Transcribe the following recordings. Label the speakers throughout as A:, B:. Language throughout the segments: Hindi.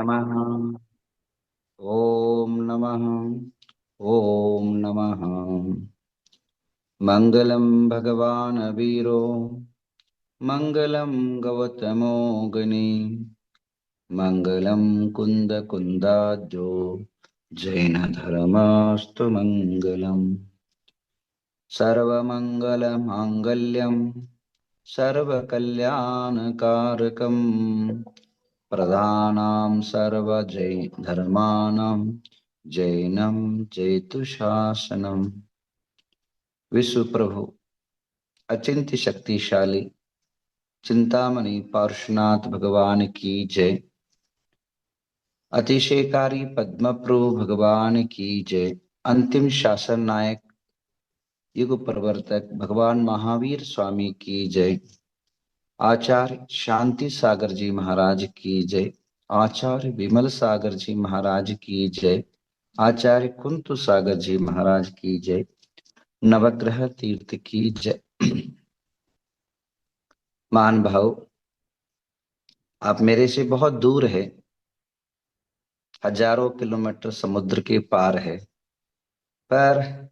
A: नमः। ओम नमः। ओम नमः। मंगलम भगवान वीरो मंगलम गौतमो गणे मंगलम कुंद कुंदाद्यो जैन धर्मास्तु मंगलम। सर्वमंगल मांगल्यम सर्वकल्याणकारकम प्रधानां सर्वजै धर्माणां जैनम जैतुशासनम। विश्व प्रभु अचिंत्य शक्तिशाली चिंतामणि पार्श्वनाथ भगवान की जय। अतिशयकारी पद्मप्रभु भगवान की जय। अंतिम शासन नायक युग प्रवर्तक भगवान महावीर स्वामी की जय। आचार्य शांति सागर जी महाराज की जय। आचार्य विमल सागर जी महाराज की जय। आचार्य कुंतु सागर जी महाराज की जय। नवग्रह तीर्थ की जय। मान भाव, आप मेरे से बहुत दूर है, हजारों किलोमीटर समुद्र के पार है, पर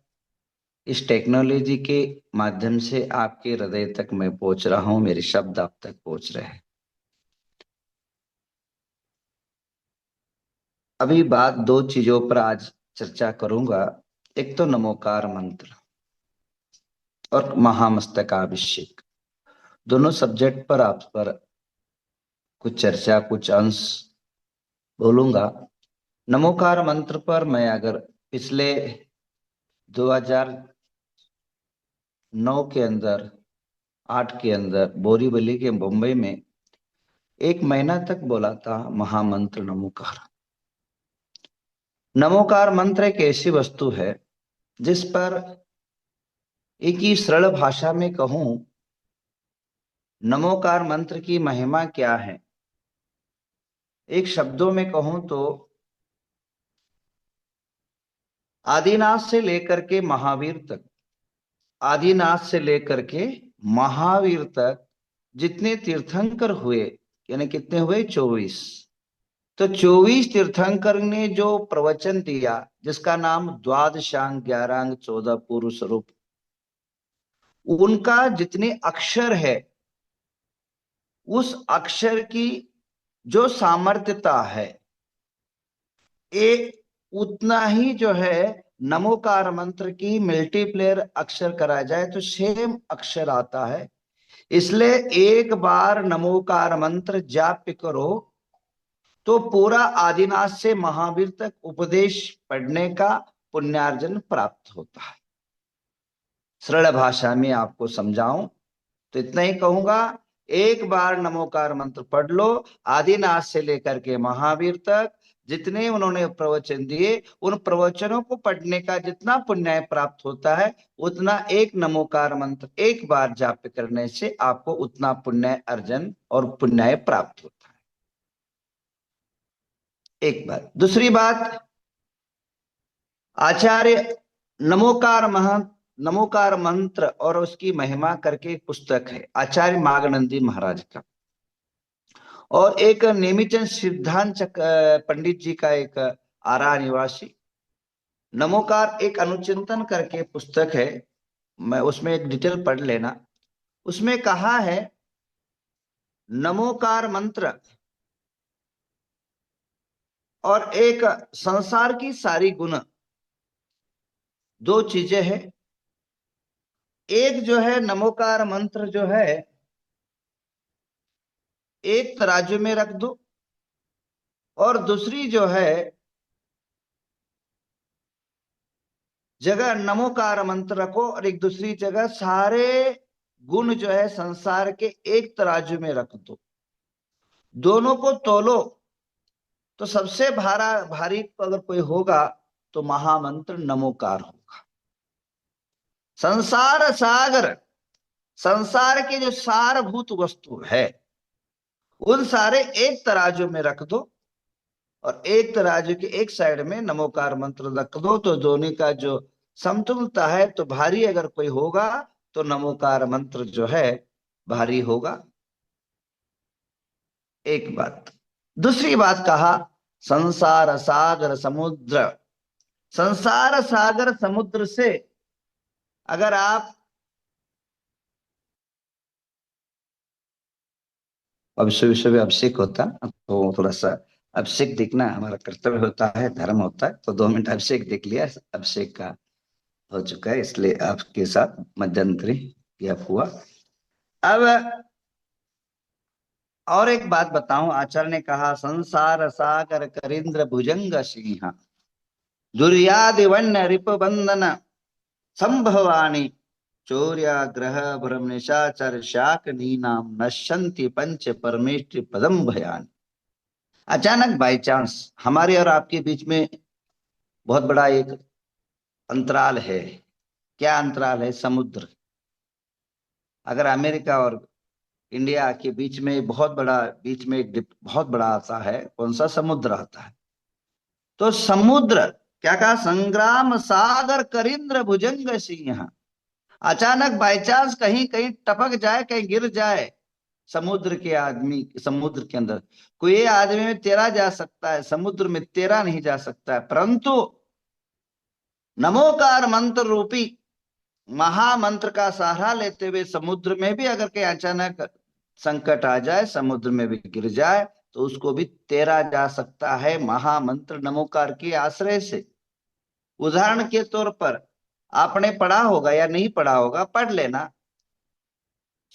A: इस टेक्नोलॉजी के माध्यम से आपके हृदय तक मैं पहुंच रहा हूं, मेरे शब्द आप तक पहुंच रहे हैं। अभी बात दो चीजों पर आज चर्चा करूंगा। एक तो नमोकार मंत्र और महामस्तकाभिषेक, दोनों सब्जेक्ट पर आप पर कुछ चर्चा, कुछ अंश बोलूंगा। नमोकार मंत्र पर मैं अगर पिछले 2009 के अंदर, 8 के अंदर बोरीवली के मुंबई में 1 महीना तक बोला था महामंत्र नमोकार। नमोकार मंत्र एक ऐसी वस्तु है जिस पर एक ही सरल भाषा में कहूं, नमोकार मंत्र की महिमा क्या है, एक शब्दों में कहूं तो आदिनाथ से लेकर के महावीर तक, आदिनाथ से लेकर के महावीर तक जितने तीर्थंकर हुए, यानी कितने हुए, 24। तो 24 तीर्थंकर ने जो प्रवचन दिया, जिसका नाम द्वादशांग 11 14 पूर्व स्वरूप, उनका जितने अक्षर है, उस अक्षर की जो सामर्थ्यता है, एक उतना ही जो है नमोकार मंत्र की मल्टीप्लेयर अक्षर करा जाए तो सेम अक्षर आता है। इसलिए एक बार नमोकार मंत्र जाप करो तो पूरा आदिनाथ से महावीर तक उपदेश पढ़ने का पुण्यार्जन प्राप्त होता है। सरल भाषा में आपको समझाऊं तो इतना ही कहूंगा, एक बार नमोकार मंत्र पढ़ लो, आदिनाथ से लेकर के महावीर तक जितने उन्होंने प्रवचन दिए, उन प्रवचनों को पढ़ने का जितना पुण्य प्राप्त होता है, उतना एक नमोकार मंत्र एक बार जाप करने से आपको उतना पुण्य अर्जन और पुण्य प्राप्त होता है। एक बात। दूसरी बात, आचार्य नमोकार मंत्र और उसकी महिमा करके एक पुस्तक है आचार्य मागनंदी महाराज का, और एक नेमिचंद सिद्धांत पंडित जी का एक आरा निवासी नमोकार एक अनुचिंतन करके पुस्तक है। मैं उसमें एक डिटेल पढ़ लेना। उसमें कहा है, नमोकार मंत्र और एक संसार की सारी गुण, दो चीजें हैं। एक जो है नमोकार मंत्र जो है, एक तराजू में रख दो, और दूसरी जो है जगह नमोकार मंत्र रखो, और एक दूसरी जगह सारे गुण जो है संसार के एक तराजू में रख दो। दोनों को तोलो तो सबसे भारी अगर कोई होगा तो महामंत्र नमोकार होगा। संसार सागर, संसार के जो सारभूत वस्तु है, उन सारे एक तराजू में रख दो, और एक तराजू के एक साइड में नमोकार मंत्र रख दो, तो दोनों का जो समतुलता है, तो भारी अगर कोई होगा तो नमोकार मंत्र जो है भारी होगा। एक बात। दूसरी बात कहा, संसार सागर समुद्र। संसार सागर समुद्र से अगर आप विश्व विश्व में अभिषेक होता तो थोड़ा सा अभिषेक देखना हमारा कर्तव्य होता है, धर्म होता है। तो 2 मिनट अभिषेक देख लिया, अभिषेक का हो चुका है, इसलिए आपके साथ मध्यंतरी यह हुआ। अब और एक बात बताऊं, आचार्य ने कहा संसार सागर करिंद्र भुजंग सिंह दुर्यादि वन्य रिप बंधन संभवानी चौर्याग्रह भ्रम निशाचर शाकनी नाम नश्यन्ति पंच परमेष्टि पदम भयान। अचानक बाई चांस हमारे और आपके बीच में बहुत बड़ा एक अंतराल है। क्या अंतराल है? समुद्र। अगर अमेरिका और इंडिया के बीच में बहुत बड़ा, बीच में एक बहुत बड़ा आता है, कौन सा? समुद्र आता है। तो समुद्र क्या कहा? संग्राम सागर करिंद्र भुजंग सिंह। अचानक बाई चांस कहीं कहीं टपक जाए, कहीं गिर जाए समुद्र के आदमी, समुद्र के अंदर कोई आदमी में तैरा जा सकता है, समुद्र में तैरा नहीं जा सकता है। परंतु नमोकार मंत्र रूपी महामंत्र का सहारा लेते हुए समुद्र में भी अगर कहीं अचानक संकट आ जाए, समुद्र में भी गिर जाए, तो उसको भी तैरा जा सकता है महामंत्र नमोकार के आश्रय से। उदाहरण के तौर पर आपने पढ़ा होगा या नहीं पढ़ा होगा, पढ़ लेना।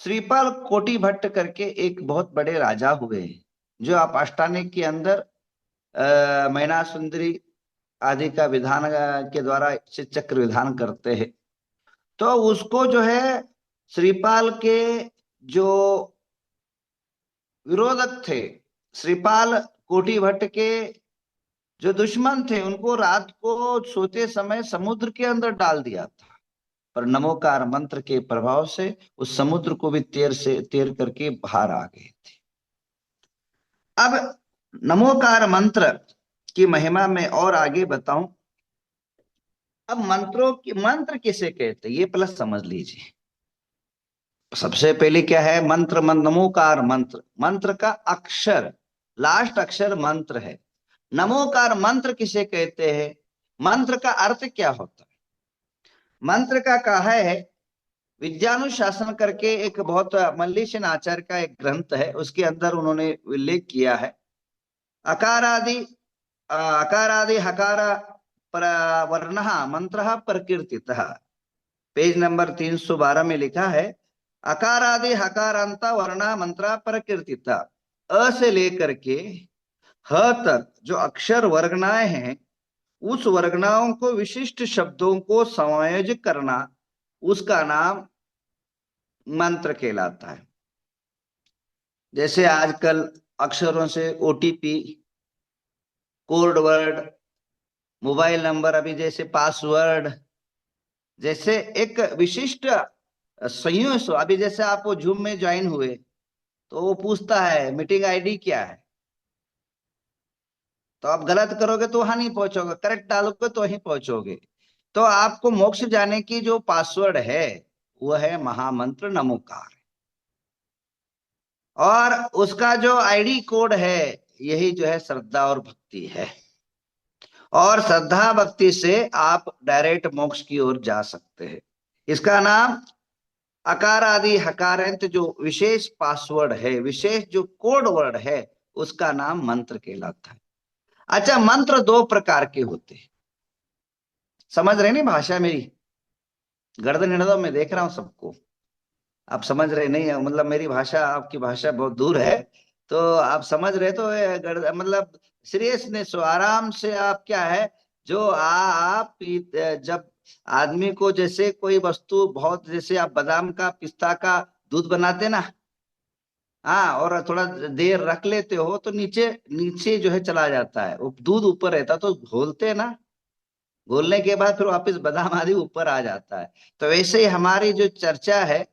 A: श्रीपाल कोटी भट्ट करके एक बहुत बड़े राजा हुए हैं, जो आप अष्टाने के अंदर मैना सुंदरी आदि का विधान के द्वारा चक्र विधान करते हैं। तो उसको जो है श्रीपाल के जो विरोधक थे, श्रीपाल कोटी भट्ट के जो दुश्मन थे, उनको रात को सोते समय समुद्र के अंदर डाल दिया था। पर नमोकार मंत्र के प्रभाव से उस समुद्र को भी तैर करके बाहर आ गए थे। अब नमोकार मंत्र की महिमा में और आगे बताऊं। अब मंत्रों की, मंत्र किसे कहते हैं ये प्लस समझ लीजिए। सबसे पहले क्या है? मंत्र, नमोकार मंत्र, मंत्र का अक्षर, लास्ट अक्षर मंत्र है। नमोकार मंत्र किसे कहते हैं? मंत्र का अर्थ क्या होता है? मंत्र का कहा है, विद्यानुशासन करके एक बहुत मल्लेशन आचार्य का एक ग्रंथ है, उसके अंदर उन्होंने उल्लेख किया है। अकारादि अकारादि हकार पर वर्ण मंत्र प्रकीर्तितः, पेज नंबर 312 में लिखा है, अकारादि हकारांता वर्ण मंत्र प्रकीर्तिता। अ से लेकर के ह तक जो अक्षर वर्गनाएं हैं, उस वर्गनाओं को विशिष्ट शब्दों को समायोजित करना, उसका नाम मंत्र कहलाता है। जैसे आजकल अक्षरों से OTP, code word, mobile number, अभी जैसे पासवर्ड, जैसे एक विशिष्ट संयुक्त। अभी जैसे आप वो जूम में ज्वाइन हुए तो वो पूछता है मीटिंग आईडी क्या है, तो आप गलत करोगे तो वहां नहीं पहुंचोगे, करेक्ट डालोगे तो वहीं पहुंचोगे। तो आपको मोक्ष जाने की जो पासवर्ड है वो है महामंत्र नमोकार, और उसका जो आईडी कोड है यही जो है श्रद्धा और भक्ति है। और श्रद्धा भक्ति से आप डायरेक्ट मोक्ष की ओर जा सकते हैं। इसका नाम अकार आदि हकारांत जो विशेष पासवर्ड है, विशेष जो कोड वर्ड है, उसका नाम मंत्र कहलाता है। अच्छा, मंत्र 2 प्रकार के होते हैं। समझ रहे नहीं भाषा मेरी? गर्दन हिड़दो मैं देख रहा हूं सबको, आप समझ रहे नहीं है, मतलब मेरी भाषा आपकी भाषा बहुत दूर है, तो आप समझ रहे तो मतलब सीरियसनेस हो, आराम से आप क्या है, जो आप जब आदमी को जैसे कोई वस्तु बहुत, जैसे आप बादाम का, पिस्ता का दूध बनाते ना, हाँ, और थोड़ा देर रख लेते हो तो नीचे नीचे जो है चला जाता है, वो दूध ऊपर रहता तो घोलते हैं ना, घोलने के बाद फिर वापस बादाम आदि ऊपर आ जाता है। तो वैसे ही हमारी जो चर्चा है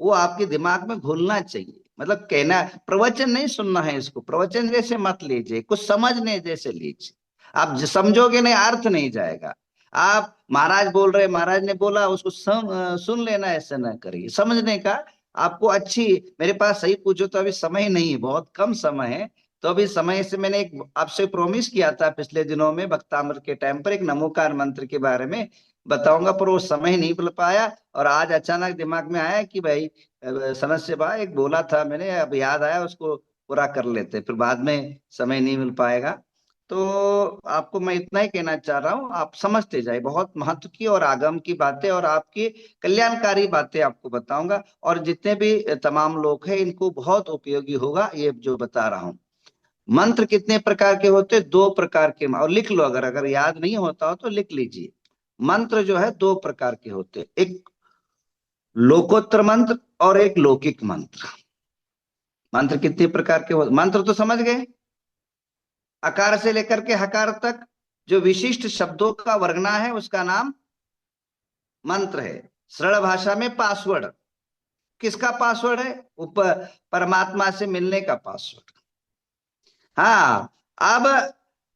A: वो आपके दिमाग में घुलना चाहिए। मतलब कहना, प्रवचन नहीं सुनना है इसको, प्रवचन जैसे मत लीजिए, कुछ समझने जैसे लीजिए। आप समझोगे नहीं, अर्थ नहीं जाएगा। आप महाराज बोल रहे, महाराज ने बोला उसको सुन लेना, ऐसा ना करिए। समझने का आपको अच्छी, मेरे पास सही पूछो तो अभी समय नहीं है, बहुत कम समय है, तो अभी समय से मैंने एक आपसे प्रॉमिस किया था पिछले दिनों में वक्तामृत के टाइम पर एक नमोकार मंत्र के बारे में बताऊंगा, पर वो समय नहीं मिल पाया। और आज अचानक दिमाग में आया कि भाई सनत से भाई एक बोला था मैंने, अब याद आया, उसको पूरा कर लेते, फिर बाद में समय नहीं मिल पाएगा। तो आपको मैं इतना ही कहना चाह रहा हूँ, आप समझते जाए, बहुत महत्व की और आगम की बातें और आपकी कल्याणकारी बातें आपको बताऊंगा, और जितने भी तमाम लोग हैं इनको बहुत उपयोगी होगा ये जो बता रहा हूँ। मंत्र कितने प्रकार के होते हैं? दो प्रकार के, और लिख लो, अगर अगर याद नहीं होता हो तो लिख लीजिए। मंत्र जो है दो प्रकार के होते हैं, एक लोकोत्तर मंत्र और एक लौकिक मंत्र। मंत्र कितने प्रकार के होते? मंत्र तो समझ गए, अकार से लेकर के हकार तक जो विशिष्ट शब्दों का वर्णना है उसका नाम मंत्र है। सरल भाषा में पासवर्ड। किसका पासवर्ड है? ऊपर परमात्मा से मिलने का पासवर्ड। हाँ, अब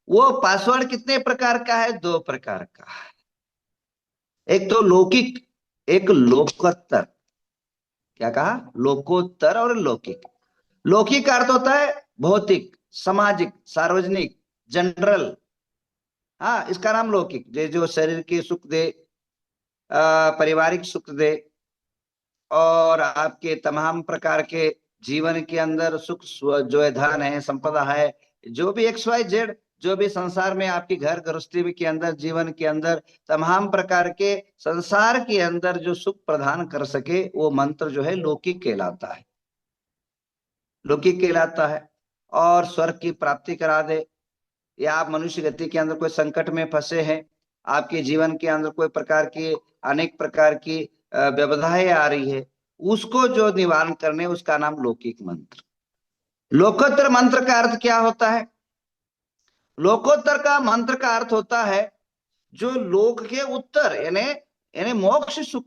A: वो पासवर्ड कितने प्रकार का है? दो प्रकार का। एक तो लौकिक, एक लोकोत्तर। क्या कहा? लोकोत्तर और लौकिक। लौकिक का अर्थ होता है भौतिक, सामाजिक, सार्वजनिक, जनरल। हाँ, इसका नाम लौकिक। जो शरीर के सुख दे, पारिवारिक सुख दे, और आपके तमाम प्रकार के जीवन के अंदर सुख जो है, धन है, संपदा है, जो भी एक्स वाई जेड, जो भी संसार में आपकी घर गृहस्थी के अंदर, जीवन के अंदर तमाम प्रकार के संसार के अंदर जो सुख प्रदान कर सके, वो मंत्र जो है लौकिक कहलाता है। लौकिक कहलाता है। और स्वर्ग की प्राप्ति करा दे, या आप मनुष्य गति के अंदर कोई संकट में फंसे हैं, आपके जीवन के अंदर कोई प्रकार की, अनेक प्रकार की व्यवधाएं आ रही है, उसको जो निवारण करने, उसका नाम लौकिक मंत्र। लोकोत्तर मंत्र का अर्थ क्या होता है? लोकोत्तर का मंत्र का अर्थ होता है जो लोक के उत्तर, यानी यानी मोक्ष सुख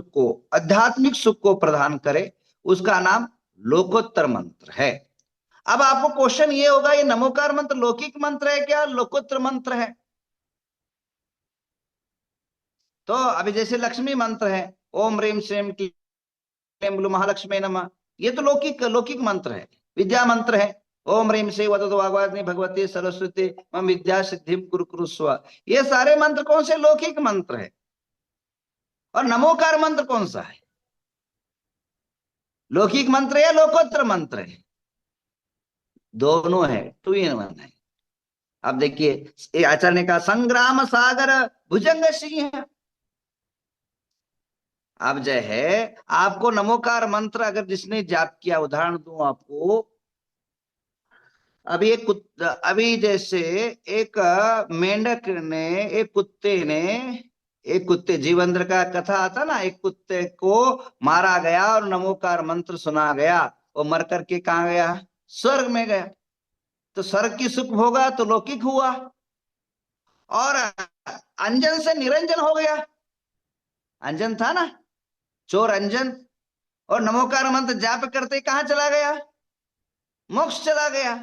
A: को, आध्यात्मिक सुख को प्रदान करे, उसका नाम लोकोत्तर मंत्र है। अब आपको क्वेश्चन ये होगा, ये नमोकार मंत्र लौकिक मंत्र है क्या लोकोत्तर मंत्र है? तो अभी जैसे लक्ष्मी मंत्र है, ओम ह्रीम श्रीम क्लीम ब्लू महालक्ष्मी नमः, ये तो लौकिक लौकिक मंत्र है। विद्या मंत्र है, ओम ह्रीम श्री वदतु वाग्वाग्नि भगवती सरस्वती मम विद्या सिद्धिम कुरु कुरु स्व। ये सारे मंत्र कौन से? लौकिक मंत्र है। और नमोकार मंत्र कौन सा है? लौकिक मंत्र या लोकोत्तर मंत्र है? दोनों है, टू इन वन है। अब देखिए, आचार्य ने कहा संग्राम सागर भुजंग सिंह। अब जो है, आपको नमोकार मंत्र अगर जिसने जाप किया, उदाहरण दूं आपको, अभी अभी जैसे एक मेंढक ने, एक कुत्ते ने, एक कुत्ते, जीवेंद्र का कथा आता ना, एक कुत्ते को मारा गया और नमोकार मंत्र सुना गया, वो मर करके कहाँ गया? स्वर्ग में गया। तो स्वर्ग की सुख भोगा तो लौकिक हुआ, और अंजन से निरंजन हो गया। अंजन था ना, चोर अंजन, और नमोकार मंत्र जाप करते कहाँ चला गया? मोक्ष चला गया।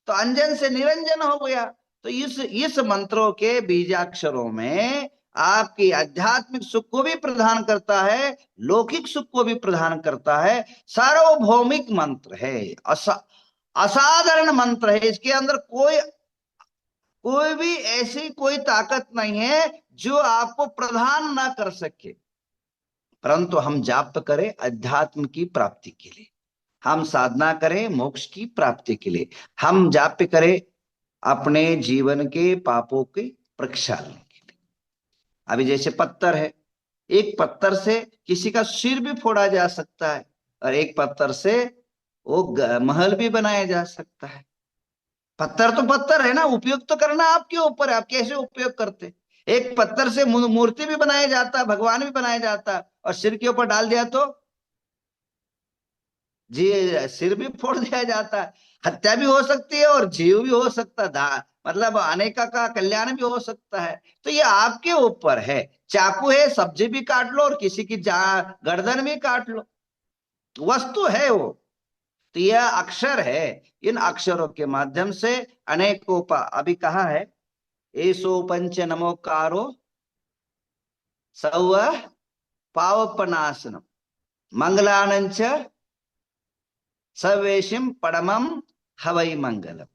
A: तो अंजन से निरंजन हो गया। तो इस मंत्रों के बीजाक्षरों में आपकी आध्यात्मिक सुख को भी प्रदान करता है, लौकिक सुख को भी प्रदान करता है। सार्वभौमिक मंत्र है, असाधारण मंत्र है। इसके अंदर कोई कोई भी ऐसी कोई ताकत नहीं है जो आपको प्रदान ना कर सके। परंतु हम जाप करें अध्यात्म की प्राप्ति के लिए, हम साधना करें मोक्ष की प्राप्ति के लिए, हम जाप करें अपने जीवन के पापों के प्रक्षालन के लिए। अभी जैसे पत्थर है, एक पत्थर से किसी का सिर भी फोड़ा जा सकता है, और एक पत्थर से वो महल भी बनाया जा सकता है। पत्थर तो पत्थर है ना, उपयोग तो करना आपके ऊपर है, आप कैसे उपयोग करते। एक पत्थर से मूर्ति भी बनाया जाता है, भगवान भी बनाया जाता है, और सिर के ऊपर डाल दिया तो जी सिर भी फोड़ दिया जाता है। हत्या भी हो सकती है और जीव भी हो सकता है, मतलब अनेका का कल्याण भी हो सकता है। तो ये आपके ऊपर है। चाकू है, सब्जी भी काट लो और किसी की गर्दन भी काट लो, वस्तु है वो। तो यह अक्षर है, इन अक्षरों के माध्यम से अनेकों अभी कहा है, एसो पंच नमोकारो सौव पावपनाशनम मंगलानंच सवेशिम परमम हवई मंगलम।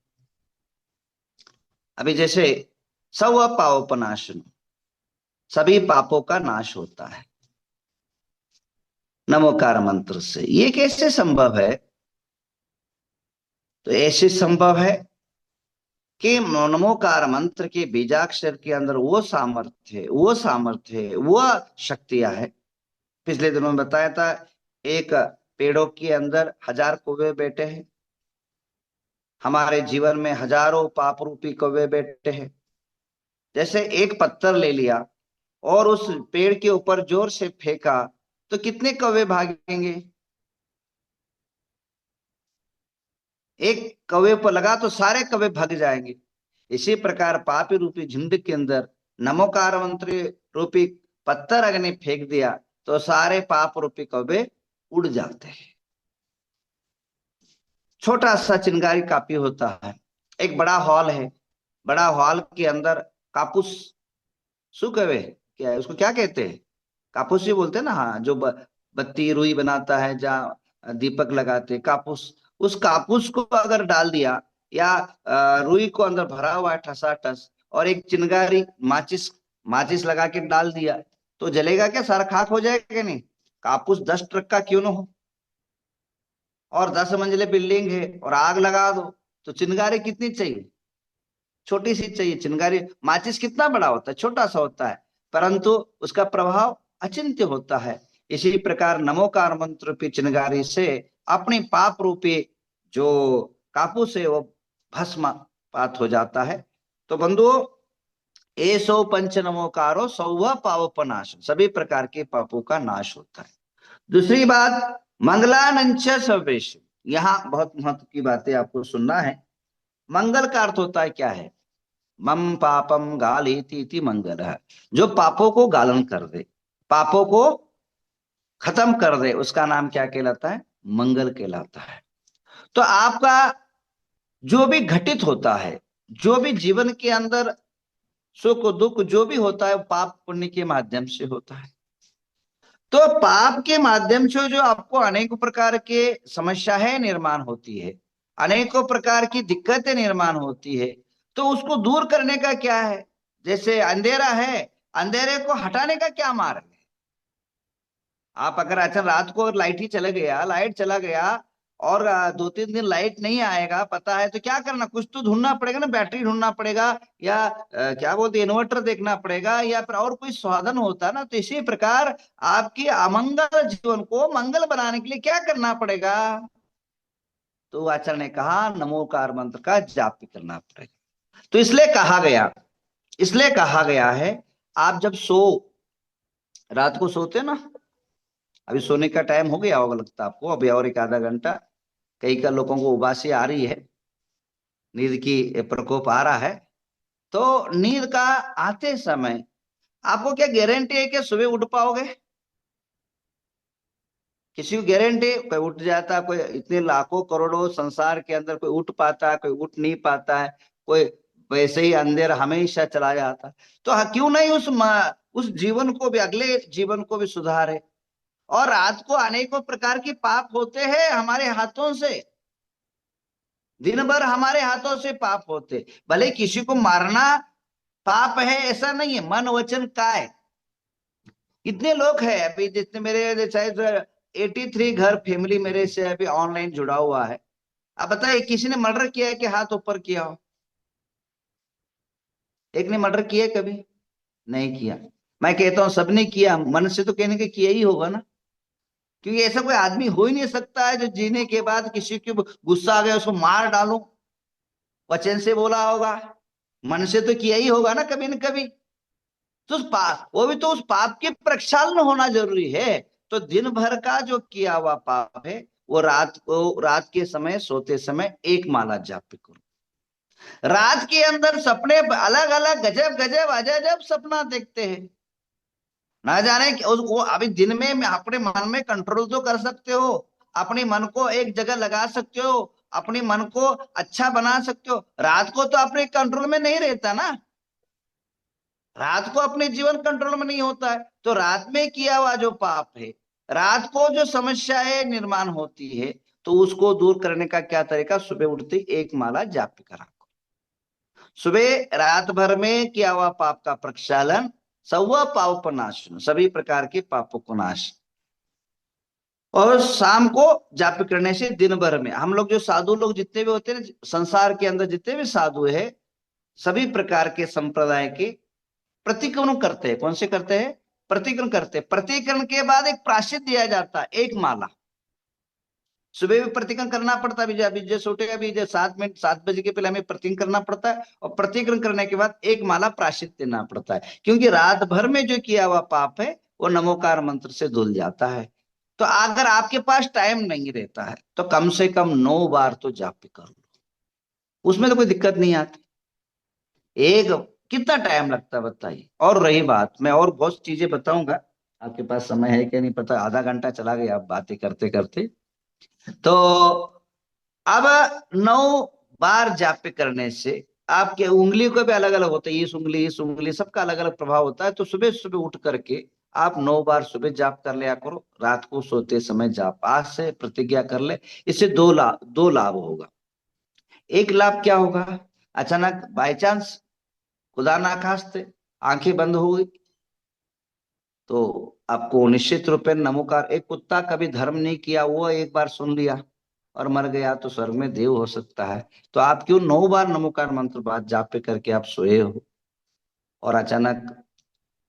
A: अभी जैसे सव पावपनाशन, सभी पापों का नाश होता है नमोकार मंत्र से। ये कैसे संभव है? तो ऐसे संभव है कि नमोकार मंत्र के बीजाक्षर के अंदर वो सामर्थ्य है, वो शक्तियां है। पिछले दिनों में बताया था, एक पेड़ों के अंदर 1000 कौवे बैठे हैं, हमारे जीवन में हजारों पाप रूपी कौवे बैठे हैं। जैसे एक पत्थर ले लिया और उस पेड़ के ऊपर जोर से फेंका, तो कितने कौवे भागेंगे? एक कौवे पर लगा तो सारे कौवे भाग जाएंगे। इसी प्रकार पापी रूपी झुंड के अंदर नमोकार मंत्र रूपी पत्थर अग्नि फेंक दिया, तो सारे पाप रूपी कौवे उड़ जाते हैं। छोटा सा चिंगारी काफी होता है। एक बड़ा हॉल है, बड़ा हॉल के अंदर कापूस, सुकवे, क्या है उसको क्या कहते हैं? कापूस ही बोलते हैं ना। हाँ, जो बत्ती रुई बनाता है, जहाँ दीपक लगाते हैं, कापूस। उस कापूस को अगर डाल दिया, या रुई को अंदर भरा हुआ है ठसाठस, और एक चिंगारी माचिस माचिस लगा के डाल दिया, तो जलेगा क्या? सारा खाक हो जाएगा कि नहीं? कापूस 10 ट्रक का क्यों ना हो, और 10 मंजिले बिल्डिंग है, और आग लगा दो, तो चिंगारी कितनी चाहिए? छोटी सी चाहिए चिंगारी। माचिस कितना बड़ा होता है? छोटा सा होता है, परंतु उसका प्रभाव अचिंत्य होता है। इसी प्रकार नमोकार मंत्र रूपी चिंगारी से अपनी पाप रूपी जो कापूस है वो भस्म पात हो जाता है। तो बंधुओं, एसो पंच नमोकारो सौव पावपनाश, सभी प्रकार के पापों का नाश होता है। दूसरी बात, मंगलानंच सर्वेश। यहाँ बहुत महत्व की बातें आपको सुनना है। मंगल का अर्थ होता है क्या है? मम पापम गालीति मंगल है। जो पापों को गालन कर दे, पापों को खत्म कर दे, उसका नाम क्या कहलाता है? मंगल कहलाता है। तो आपका जो भी घटित होता है, जो भी जीवन के अंदर सुख दुख जो भी होता है, वो पाप पुण्य के माध्यम से होता है। तो पाप के माध्यम से जो आपको अनेक प्रकार के समस्या है निर्माण होती है, अनेकों प्रकार की दिक्कतें निर्माण होती है, तो उसको दूर करने का क्या है? जैसे अंधेरा है, अंधेरे को हटाने का क्या मार्ग है? आप अगर अचानक रात को लाइट ही चला गया, लाइट चला गया, और 2-3 दिन लाइट नहीं आएगा पता है, तो क्या करना? कुछ तो ढूंढना पड़ेगा ना, बैटरी ढूंढना पड़ेगा, या क्या बोलते, इन्वर्टर देखना पड़ेगा, या फिर और कोई साधन होता है ना। तो इसी प्रकार आपकी अमंगल जीवन को मंगल बनाने के लिए क्या करना पड़ेगा? तो आचार्य ने कहा नमोकार मंत्र का जाप भी करना पड़ेगा। तो इसलिए कहा गया है, आप जब रात को सोते ना, अभी सोने का टाइम हो गया होगा लगता है आपको, अभी और एक आधा घंटा। कई का लोगों को उबासी आ रही है, नींद की प्रकोप आ रहा है। तो नींद का आते समय आपको क्या गारंटी है कि सुबह उठ पाओगे? किसी को गारंटी? कोई उठ जाता, कोई इतने लाखों करोड़ों संसार के अंदर कोई उठ पाता है, कोई उठ नहीं पाता है, कोई वैसे ही अंधेर हमेशा चला जाता है। तो क्यों नहीं उस जीवन को भी, अगले जीवन को भी सुधारे। और रात को अनेकों प्रकार के पाप होते हैं हमारे हाथों से, दिन भर हमारे हाथों से पाप होते। भले किसी को मारना पाप है ऐसा नहीं है, मन वचन काय। इतने लोग हैं अभी, जितने मेरे शायद 83 घर फैमिली मेरे से अभी ऑनलाइन जुड़ा हुआ है। अब बताइए, किसी ने मर्डर किया है कि हाथ ऊपर किया हो? एक ने मर्डर किया है कभी? नहीं किया। मैं कहता हूं सबने किया, मन से तो कहने के किया ही होगा ना। क्योंकि ऐसा कोई आदमी हो ही नहीं सकता है जो जीने के बाद किसी को गुस्सा आ गया उसको मार डालो। वचन से बोला होगा, मन से तो किया ही होगा ना कभी न कभी। तो वो भी तो उस पाप के प्रक्षालन होना जरूरी है। तो दिन भर का जो किया हुआ पाप है, वो रात के समय सोते समय एक माला जाप करो। रात के अंदर सपने अलग अलग गजब गजब अजब सपना देखते हैं, ना जाने कि वो अभी दिन में अपने मन में कंट्रोल तो कर सकते हो, अपने मन को एक जगह लगा सकते हो, अपने मन को अच्छा बना सकते हो। रात को तो अपने कंट्रोल में नहीं रहता ना, रात को अपने जीवन कंट्रोल में नहीं होता है। तो रात में किया हुआ जो पाप है, रात को जो समस्याएं निर्माण होती है, तो उसको दूर करने का क्या तरीका, सुबह उठते ही एक माला जाप करा। सुबह रात भर में किया हुआ पाप का प्रक्षालन, सव पाप नाशन, सभी प्रकार के पापों को नाश। और शाम को जाप करने से दिन भर में हम लोग जो साधु लोग जितने भी होते हैं संसार के अंदर, जितने भी साधु है सभी प्रकार के संप्रदाय के प्रतिक्रमण करते हैं। कौन से करते हैं? प्रतिक्रमण करते हैं। प्रतिक्रमण के बाद एक प्रायश्चित दिया जाता है, एक माला। सुबह भी प्रतिक्रमण करना पड़ता है, अभी जैसे उठेगा, अभी 7 मिनट 7 बजे के पहले हमें प्रतिक्रमण करना पड़ता है, और प्रतिक्रमण करने के बाद एक माला प्रायश्चित देना पड़ता है, क्योंकि रात भर में जो किया हुआ पाप है वो नमोकार मंत्र से धुल जाता है। तो अगर आपके पास टाइम नहीं रहता है तो कम से कम 9 बार तो जाप कर लो, उसमें तो कोई दिक्कत नहीं आती। एक कितना टाइम लगता है बताइए। और रही बात, मैं और बहुत चीजें बताऊंगा, आपके पास समय है क्या नहीं पता, आधा घंटा चला गया आप बातें करते करते। तो अब 9 बार जाप करने से आपके उंगली को भी अलग अलग होता है, इस उंगली सबका अलग अलग प्रभाव होता है। तो सुबह सुबह उठ करके आप 9 बार सुबह जाप कर लिया करो, रात को सोते समय जाप। आज से प्रतिज्ञा कर ले, इससे दो लाभ होगा। एक लाभ क्या होगा, अचानक बाई चांस खुदा ना खास्ते आंखें बंद हो गई तो आपको निश्चित रूप में नमोकार, एक कुत्ता कभी धर्म नहीं किया वो एक बार सुन लिया और मर गया तो स्वर्ग में देव हो सकता है। तो आप क्यों 9 बार नमोकार मंत्र बात जाप पे करके आप सोए हो और अचानक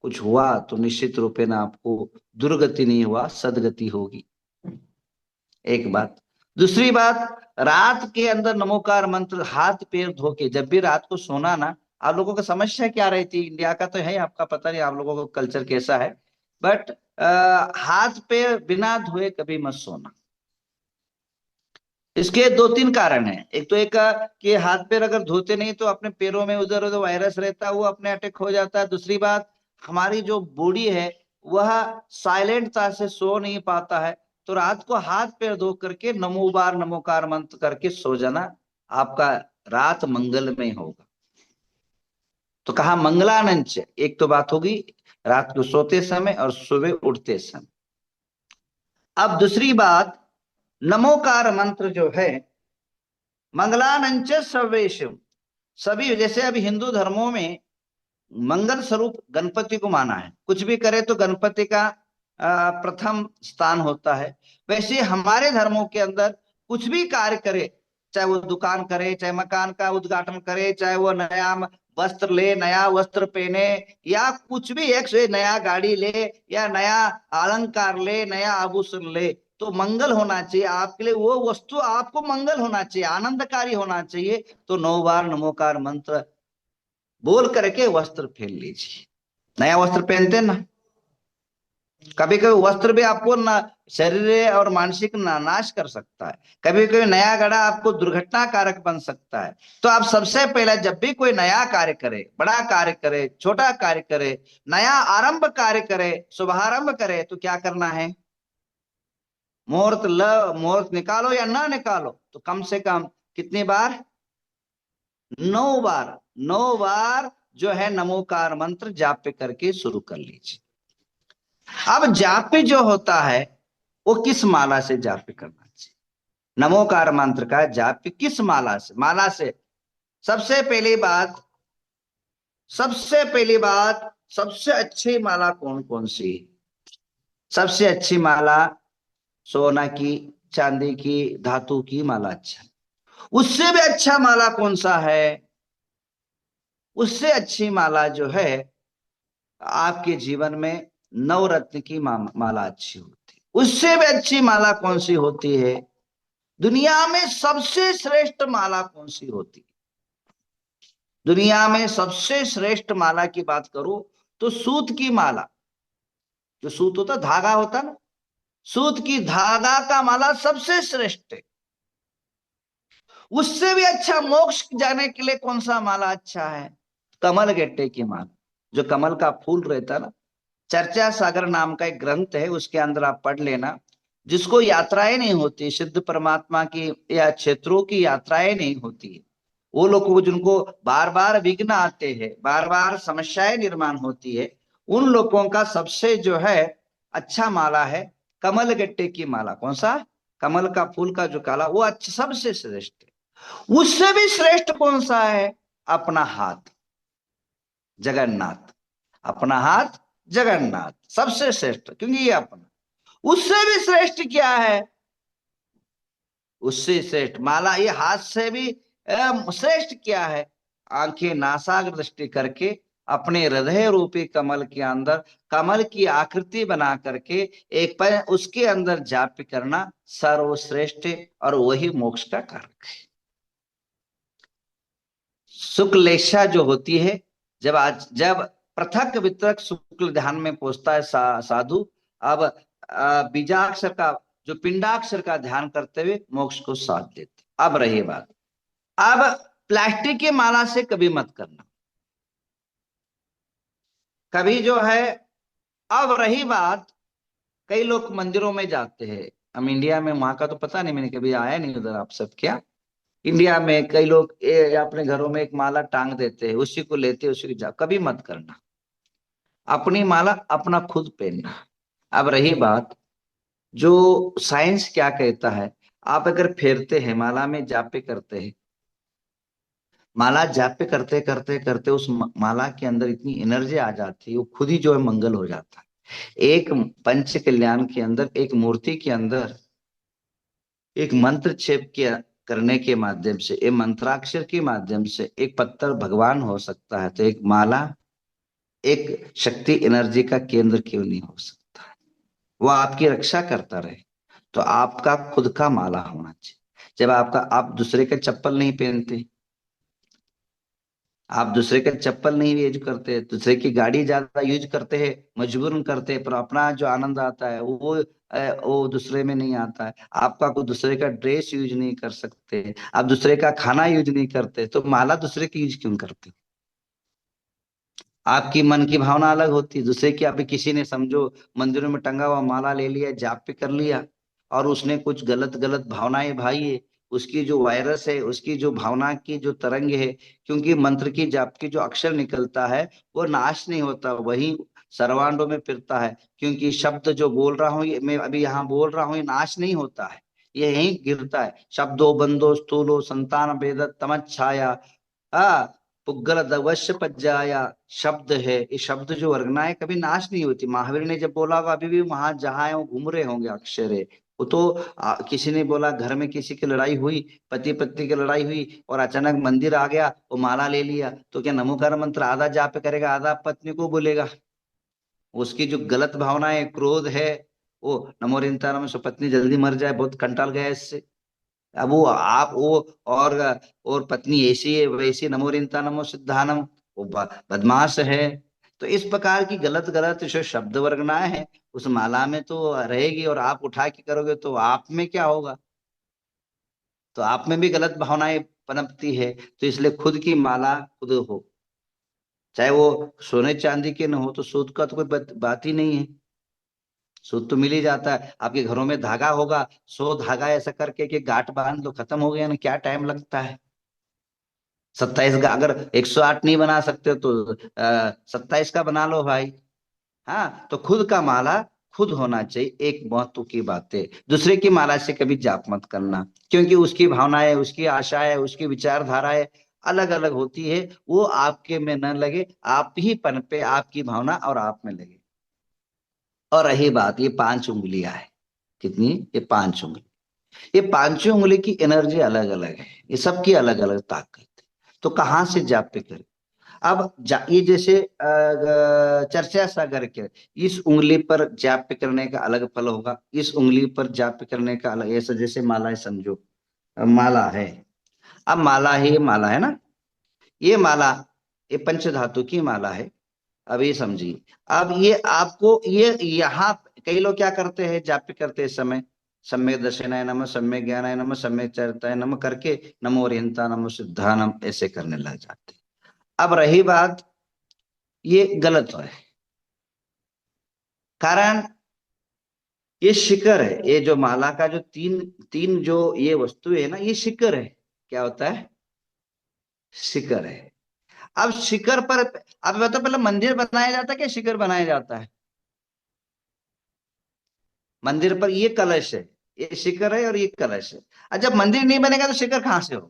A: कुछ हुआ तो निश्चित रूप में आपको दुर्गति नहीं हुआ, सदगति होगी। एक बात। दूसरी बात, रात के अंदर नमोकार मंत्र हाथ पैर धो के, जब भी रात को सोना ना, आप लोगों का समस्या क्या रहती है, इंडिया का तो है, आपका पता नहीं आप लोगों का कल्चर कैसा है, बट हाथ पैर बिना धोए कभी मत सोना। इसके 2-3 कारण हैं। एक तो एक कि हाथ पैर अगर धोते नहीं तो अपने पैरों में उधर उधर वायरस रहता है, वो अपने अटैक हो जाता है। दूसरी बात, हमारी जो बॉडी है वह साइलेंटता से सो नहीं पाता है। तो रात को हाथ पैर धो करके नमो बार नमोकार मंत्र करके सो जाना, आपका रात मंगलमय होगा। तो कहा मंगलानंच, एक तो बात होगी रात को सोते समय और सुबह उठते समय। अब दूसरी बात, नमोकार मंत्र जो है मंगलानंच सर्वेशम, सभी, जैसे अभी हिंदू धर्मों में मंगल स्वरूप गणपति को माना है, कुछ भी करे तो गणपति का प्रथम स्थान होता है। वैसे हमारे धर्मों के अंदर कुछ भी कार्य करे, चाहे वो दुकान करे, चाहे मकान का उद्घाटन करे, चाहे वो नया वस्त्र ले, नया वस्त्र पहने, या कुछ भी एक से नया गाड़ी ले या नया अलंकार ले, नया आभूषण ले, तो मंगल होना चाहिए आपके लिए, वो वस्तु आपको मंगल होना चाहिए, आनंदकारी होना चाहिए। तो 9 बार नमोकार मंत्र बोल करके वस्त्र पहन लीजिए। नया वस्त्र पहनते ना, कभी कभी वस्त्र भी आपको ना शरीर और मानसिक नाश कर सकता है, कभी कभी नया गड़ा आपको दुर्घटना कारक बन सकता है। तो आप सबसे पहले जब भी कोई नया कार्य करे, बड़ा कार्य करे, छोटा कार्य करे, नया आरंभ कार्य करे, शुभारंभ करे, तो क्या करना है, मुहूर्त निकालो या ना निकालो तो कम से कम कितनी बार, 9 बार, 9 बार जो है नमोकार मंत्र जाप करके शुरू कर लीजिए। अब जाप जो होता है वो किस माला से जाप करना चाहिए, नमोकार मंत्र का जाप किस माला से। सबसे पहली बात, सबसे अच्छी माला कौन कौन सी है? सबसे अच्छी माला सोना की, चांदी की, धातु की माला अच्छा। उससे भी अच्छा माला कौन सा है? उससे अच्छी माला जो है आपके जीवन में नवरत्न की माला अच्छी होती है। उससे भी अच्छी माला कौन सी होती है? दुनिया में सबसे श्रेष्ठ माला कौन सी होती है? दुनिया में सबसे श्रेष्ठ माला की बात करूं तो सूत की माला, जो सूत होता धागा होता ना, सूत की धागा का माला सबसे श्रेष्ठ है। उससे भी अच्छा मोक्ष जाने के लिए कौन सा माला अच्छा है? कमल गेट्टे की माला, जो कमल का फूल रहता ना। चर्चा सागर नाम का एक ग्रंथ है, उसके अंदर आप पढ़ लेना। जिसको यात्राएं नहीं होती सिद्ध परमात्मा की या क्षेत्रों की यात्राएं नहीं होती, वो लोग को जिनको बार बार विघ्न आते हैं, बार बार समस्याएं निर्माण होती है, उन लोगों का सबसे जो है अच्छा माला है कमल गट्टे की माला। कौन सा? कमल का फूल का जो काला वो अच्छा सबसे श्रेष्ठ है। उससे भी श्रेष्ठ कौन सा है? अपना हाथ, जगन्नाथ। अपना हाथ जगन्नाथ सबसे श्रेष्ठ, क्योंकि ये अपना। उससे भी श्रेष्ठ क्या है? उससे श्रेष्ठ माला, ये हाथ से भी श्रेष्ठ क्या है? आंखें नासाग्र दृष्टि करके अपने हृदय रूपी कमल के अंदर कमल की आकृति बना करके एक पर उसके अंदर जाप करना सर्वश्रेष्ठ है, और वही मोक्ष का कारक है। शुक्लेच्छा जो होती है, जब पृथक वितरक शुक्ल ध्यान में पहुंचता है साधु, अब बीजाक्षर का जो पिंडाक्षर का ध्यान करते हुए मोक्ष को साध लेते। अब रही बात, अब प्लास्टिक की माला से कभी मत करना, कभी जो है। अब रही बात, कई लोग मंदिरों में जाते हैं, हम इंडिया में, वहां का तो पता नहीं, मैंने कभी आया नहीं उधर, आप सब क्या। इंडिया में कई लोग अपने घरों में एक माला टांग देते हैं, उसी को लेते हैं, उसी को जा, कभी मत करना। अपनी माला अपना खुद पहनना। अब रही बात, जो साइंस क्या कहता है, आप अगर फेरते हैं माला में जापे करते हैं, माला जापे करते करते करते उस माला के अंदर इतनी एनर्जी आ जाती है, वो खुद ही जो है मंगल हो जाता है। एक पंच कल्याण के अंदर, एक मूर्ति के अंदर एक मंत्र छेप किया करने के माध्यम से, एक मंत्राक्षर के माध्यम से एक पत्थर भगवान हो सकता है, तो एक माला एक शक्ति एनर्जी का केंद्र क्यों नहीं हो सकता है? वो आपकी रक्षा करता रहे, तो आपका खुद का माला होना चाहिए। जब आपका, आप दूसरे का चप्पल नहीं पहनते, आप दूसरे का चप्पल नहीं यूज करते, दूसरे की गाड़ी ज्यादा यूज करते हैं, मजबूरन करते हैं, पर अपना जो आनंद आता है वो दूसरे में नहीं आता है। आपका कोई दूसरे का ड्रेस यूज नहीं कर सकते, आप दूसरे का खाना यूज नहीं करते, तो माला दूसरे की यूज क्यों करते? आपकी मन की भावना अलग होती है, दूसरे की। अभी किसी ने समझो मंदिरों में टंगा हुआ माला ले लिया, जाप पे कर लिया, और उसने कुछ गलत गलत भावनाएं भाई है, उसकी जो वायरस है, उसकी जो भावना की जो तरंग है, क्योंकि मंत्र की जाप की जो अक्षर निकलता है वो नाश नहीं होता, वही सर्वांडों में फिरता है। क्योंकि शब्द जो बोल रहा हूँ, ये मैं अभी यहाँ बोल रहा हूँ, ये नाश नहीं होता है, ये यहीं गिरता है। शब्दो बंदो स्थूलो संतान वेद तमच्छाया, हाँ, पुग्गल दवश्य पज्जाया। शब्द है, ये शब्द जो वर्गनाएं कभी नाश नहीं होती। महावीर ने जब बोला होगा, अभी भी वहां जहां है वो घूम रहे होंगे अक्षर है। वो तो किसी ने बोला, घर में किसी की लड़ाई हुई, पति पत्नी की लड़ाई हुई, और अचानक मंदिर आ गया, वो माला ले लिया, तो क्या नमोकार मंत्र आधा जाप करेगा, आधा पत्नी को बोलेगा? उसकी जो गलत भावना है, क्रोध है, वो नमो रिंतारम, सो पत्नी जल्दी मर जाए, बहुत कंटाल गया इससे। अब वो आप वो, और पत्नी ऐसी है वैसी, नमो रिंता नमो सिद्धानम, वो बदमाश है। तो इस प्रकार की गलत गलत जो शब्द वर्गनाएं हैं उस माला में तो रहेगी, और आप उठा के करोगे तो आप में क्या होगा? तो आप में भी गलत भावनाएं पनपती है। तो इसलिए खुद की माला खुद हो, चाहे वो सोने चांदी के न हो, तो सूद का तो कोई बात ही नहीं है। सूद तो मिल ही जाता है, आपके घरों में धागा होगा, 100 धागा ऐसा करके कि गांठ बांध दो, खत्म हो गया ना, क्या टाइम लगता है? 27 का, अगर 108 नहीं बना सकते तो 27 का बना लो भाई। हाँ, तो खुद का माला खुद होना चाहिए, एक महत्व की बात है। दूसरे की माला से कभी जाप मत करना, क्योंकि उसकी भावनाएं, उसकी आशाएं, उसकी विचारधाराएं अलग अलग होती है। वो आपके में न लगे, आप ही पनपे, आपकी भावना और आप में लगे। और रही बात, ये 5 उंगलियां है, कितनी? ये 5 उंगली, ये पांचों उंगली की एनर्जी अलग अलग है, ये सबकी अलग अलग ताकत है। तो कहाँ से जाप पे करें? अब ये जैसे चर्चा सागर के, इस उंगली पर जाप पे करने का अलग फल होगा, इस उंगली पर जाप पे करने का अलग, ऐसा जैसे माला है, समझो माला है। अब माला ही माला है ना, ये माला, ये पंच धातु की माला है। अब ये समझिए, अब ये आपको ये यहाँ, कई लोग क्या करते हैं जाप करते समय, सम्यक दर्शनाय नमः, सम्यक ज्ञानाय नमः, सम्यक चरिताय नमः करके नमो ओरियंता नमो सिद्धानम ऐसे करने लग जाते हैं। अब रही बात, ये गलत है। कारण ये शिखर है, ये जो माला का जो तीन तीन जो ये वस्तु है ना, ये शिखर है। क्या होता है? शिखर है। अब शिखर पर, अब बताओ, पहले मंदिर बनाया जाता है क्या शिखर बनाया जाता है? मंदिर पर ये कलश है, ये शिखर है और ये कलश है। और जब मंदिर नहीं बनेगा तो शिखर कहाँ से होगा?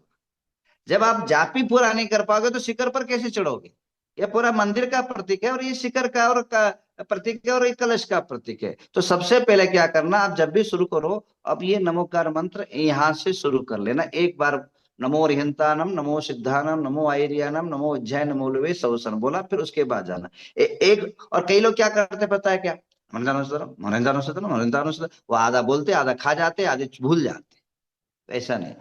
A: जब आप जाप ही पूरा नहीं कर पाओगे तो शिखर पर कैसे चढ़ोगे? यह पूरा मंदिर का प्रतीक है और ये शिखर का और का प्रतीक है और ये कलश का प्रतीक है। तो सबसे पहले क्या करना, आप जब भी शुरू करो, अब ये नमोकार मंत्र यहाँ से शुरू कर लेना एक बार। नमो अरिहंतानम, नमो सिद्धानम, नमो आयर्यानम, नमो उज्जैन नमो लवे सवसन बोला, फिर उसके बाद जाना। एक और कई लोग क्या करते पता है क्या? मनोरंजन मनोरंजन मनोरंजन, वो आधा बोलते आधा खा जाते आधे भूल जाते। ऐसा नहीं।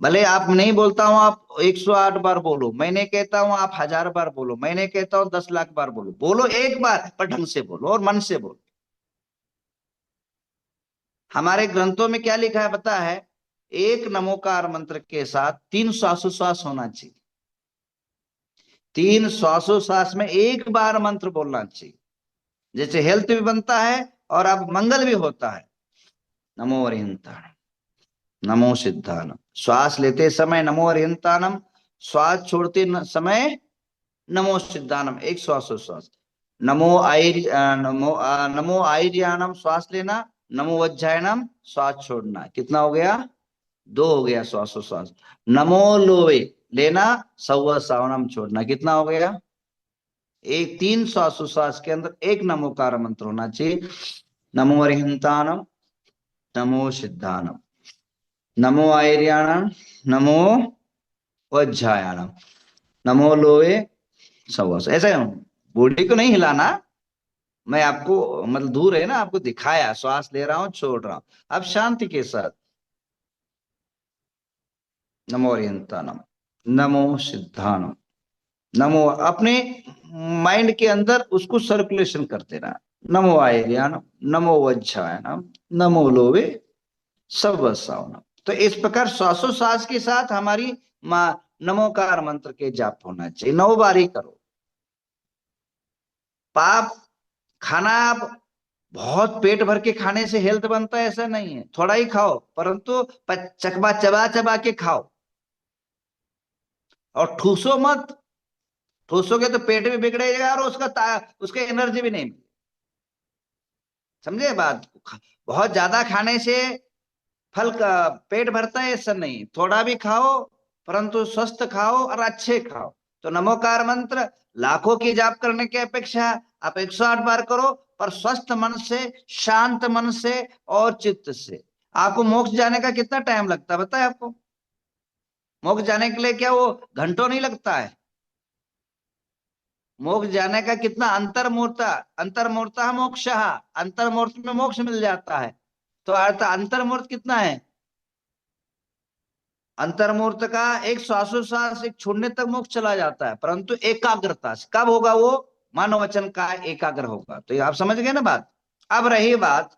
A: भले आप नहीं बोलता हूं आप 108 बार बोलो, मैंने कहता हूं आप 1000 बार बोलो, मैंने कहता हूं 10 लाख बार बोलो, बोलो एक बार पर ढंग से बोलो और मन से बोलो। हमारे ग्रंथों में क्या लिखा है पता है? एक नमोकार मंत्र के साथ 3 श्वासोश्वास होना चाहिए। 3 श्वासोश्वास में एक बार मंत्र बोलना चाहिए, जैसे हेल्थ भी बनता है और अब मंगल भी होता है। नमो अरिहंताणम, नमो सिद्धानम, श्वास लेते समय नमो अरिहंतानम, श्वास छोड़ते समय नमो सिद्धानम, एक श्वासोश्वास। नमो आयर्यानम, श्वास लेना। नमो वज्जायनम, श्वास छोड़ना। कितना हो गया? 2 हो गया श्वासोश्वास। नमो लोवे, लेना। सव्वा सावनम, छोड़ना। कितना हो गया? एक। 3 श्वासोश्वास के अंदर एक नमोकार मंत्र होना चाहिए। नमो अरिहंतानम, नमो सिद्धानम, नमो आयर्याणम, नमो वज्जायाणम, नमो लोवे सव्वा। ऐसा बॉडी को नहीं हिलाना, मैं आपको मतलब दूर है ना, आपको दिखाया श्वास ले रहा हूं छोड़ रहा हूं। अब शांति के साथ नमो अरिहंतानम, नमो सिद्धानम, नमो, अपने माइंड के अंदर उसको सर्कुलेशन करते रहना। नमो आयर्यानम, नमो वज्जायनम, नमो लोवे सवसावनम। तो इस प्रकार श्वासोश्वास के साथ हमारी मां नमोकार मंत्र के जाप होना चाहिए। 9 बार ही करो। पाप खाना आप बहुत पेट भर के खाने से हेल्थ बनता है ऐसा नहीं है, थोड़ा ही खाओ परंतु चकवा चबा चबा के खाओ। और ठूसो मत, ठूसोगे तो पेट भी बिगड़ेगा और उसके एनर्जी भी नहीं। समझे बात? बहुत ज्यादा खाने से फल का पेट भरता है ऐसा नहीं, थोड़ा भी खाओ परंतु स्वस्थ खाओ और अच्छे खाओ। तो नमोकार मंत्र लाखों की जाप करने की अपेक्षा आप 108 बार करो, पर स्वस्थ मन से, शांत मन से और चित्त से। आपको मोक्ष जाने का कितना टाइम लगता है पता है आपको? मोक्ष जाने के लिए क्या वो घंटों नहीं लगता है? मोक्ष जाने का कितना, अंतर्मुहूर्त मोक्ष, अंतर्मुहूर्त में मोक्ष मिल जाता है। तो अर्थ अंतर्मुहूर्त कितना है? अंतर्मुहूर्त का एक श्वासोश्वास एक छोड़ने तक मोक्ष चला जाता है, परंतु एकाग्रता से कब होगा वो? मन वचन का एकाग्र होगा। तो ये आप समझ गए ना बात। अब रही बात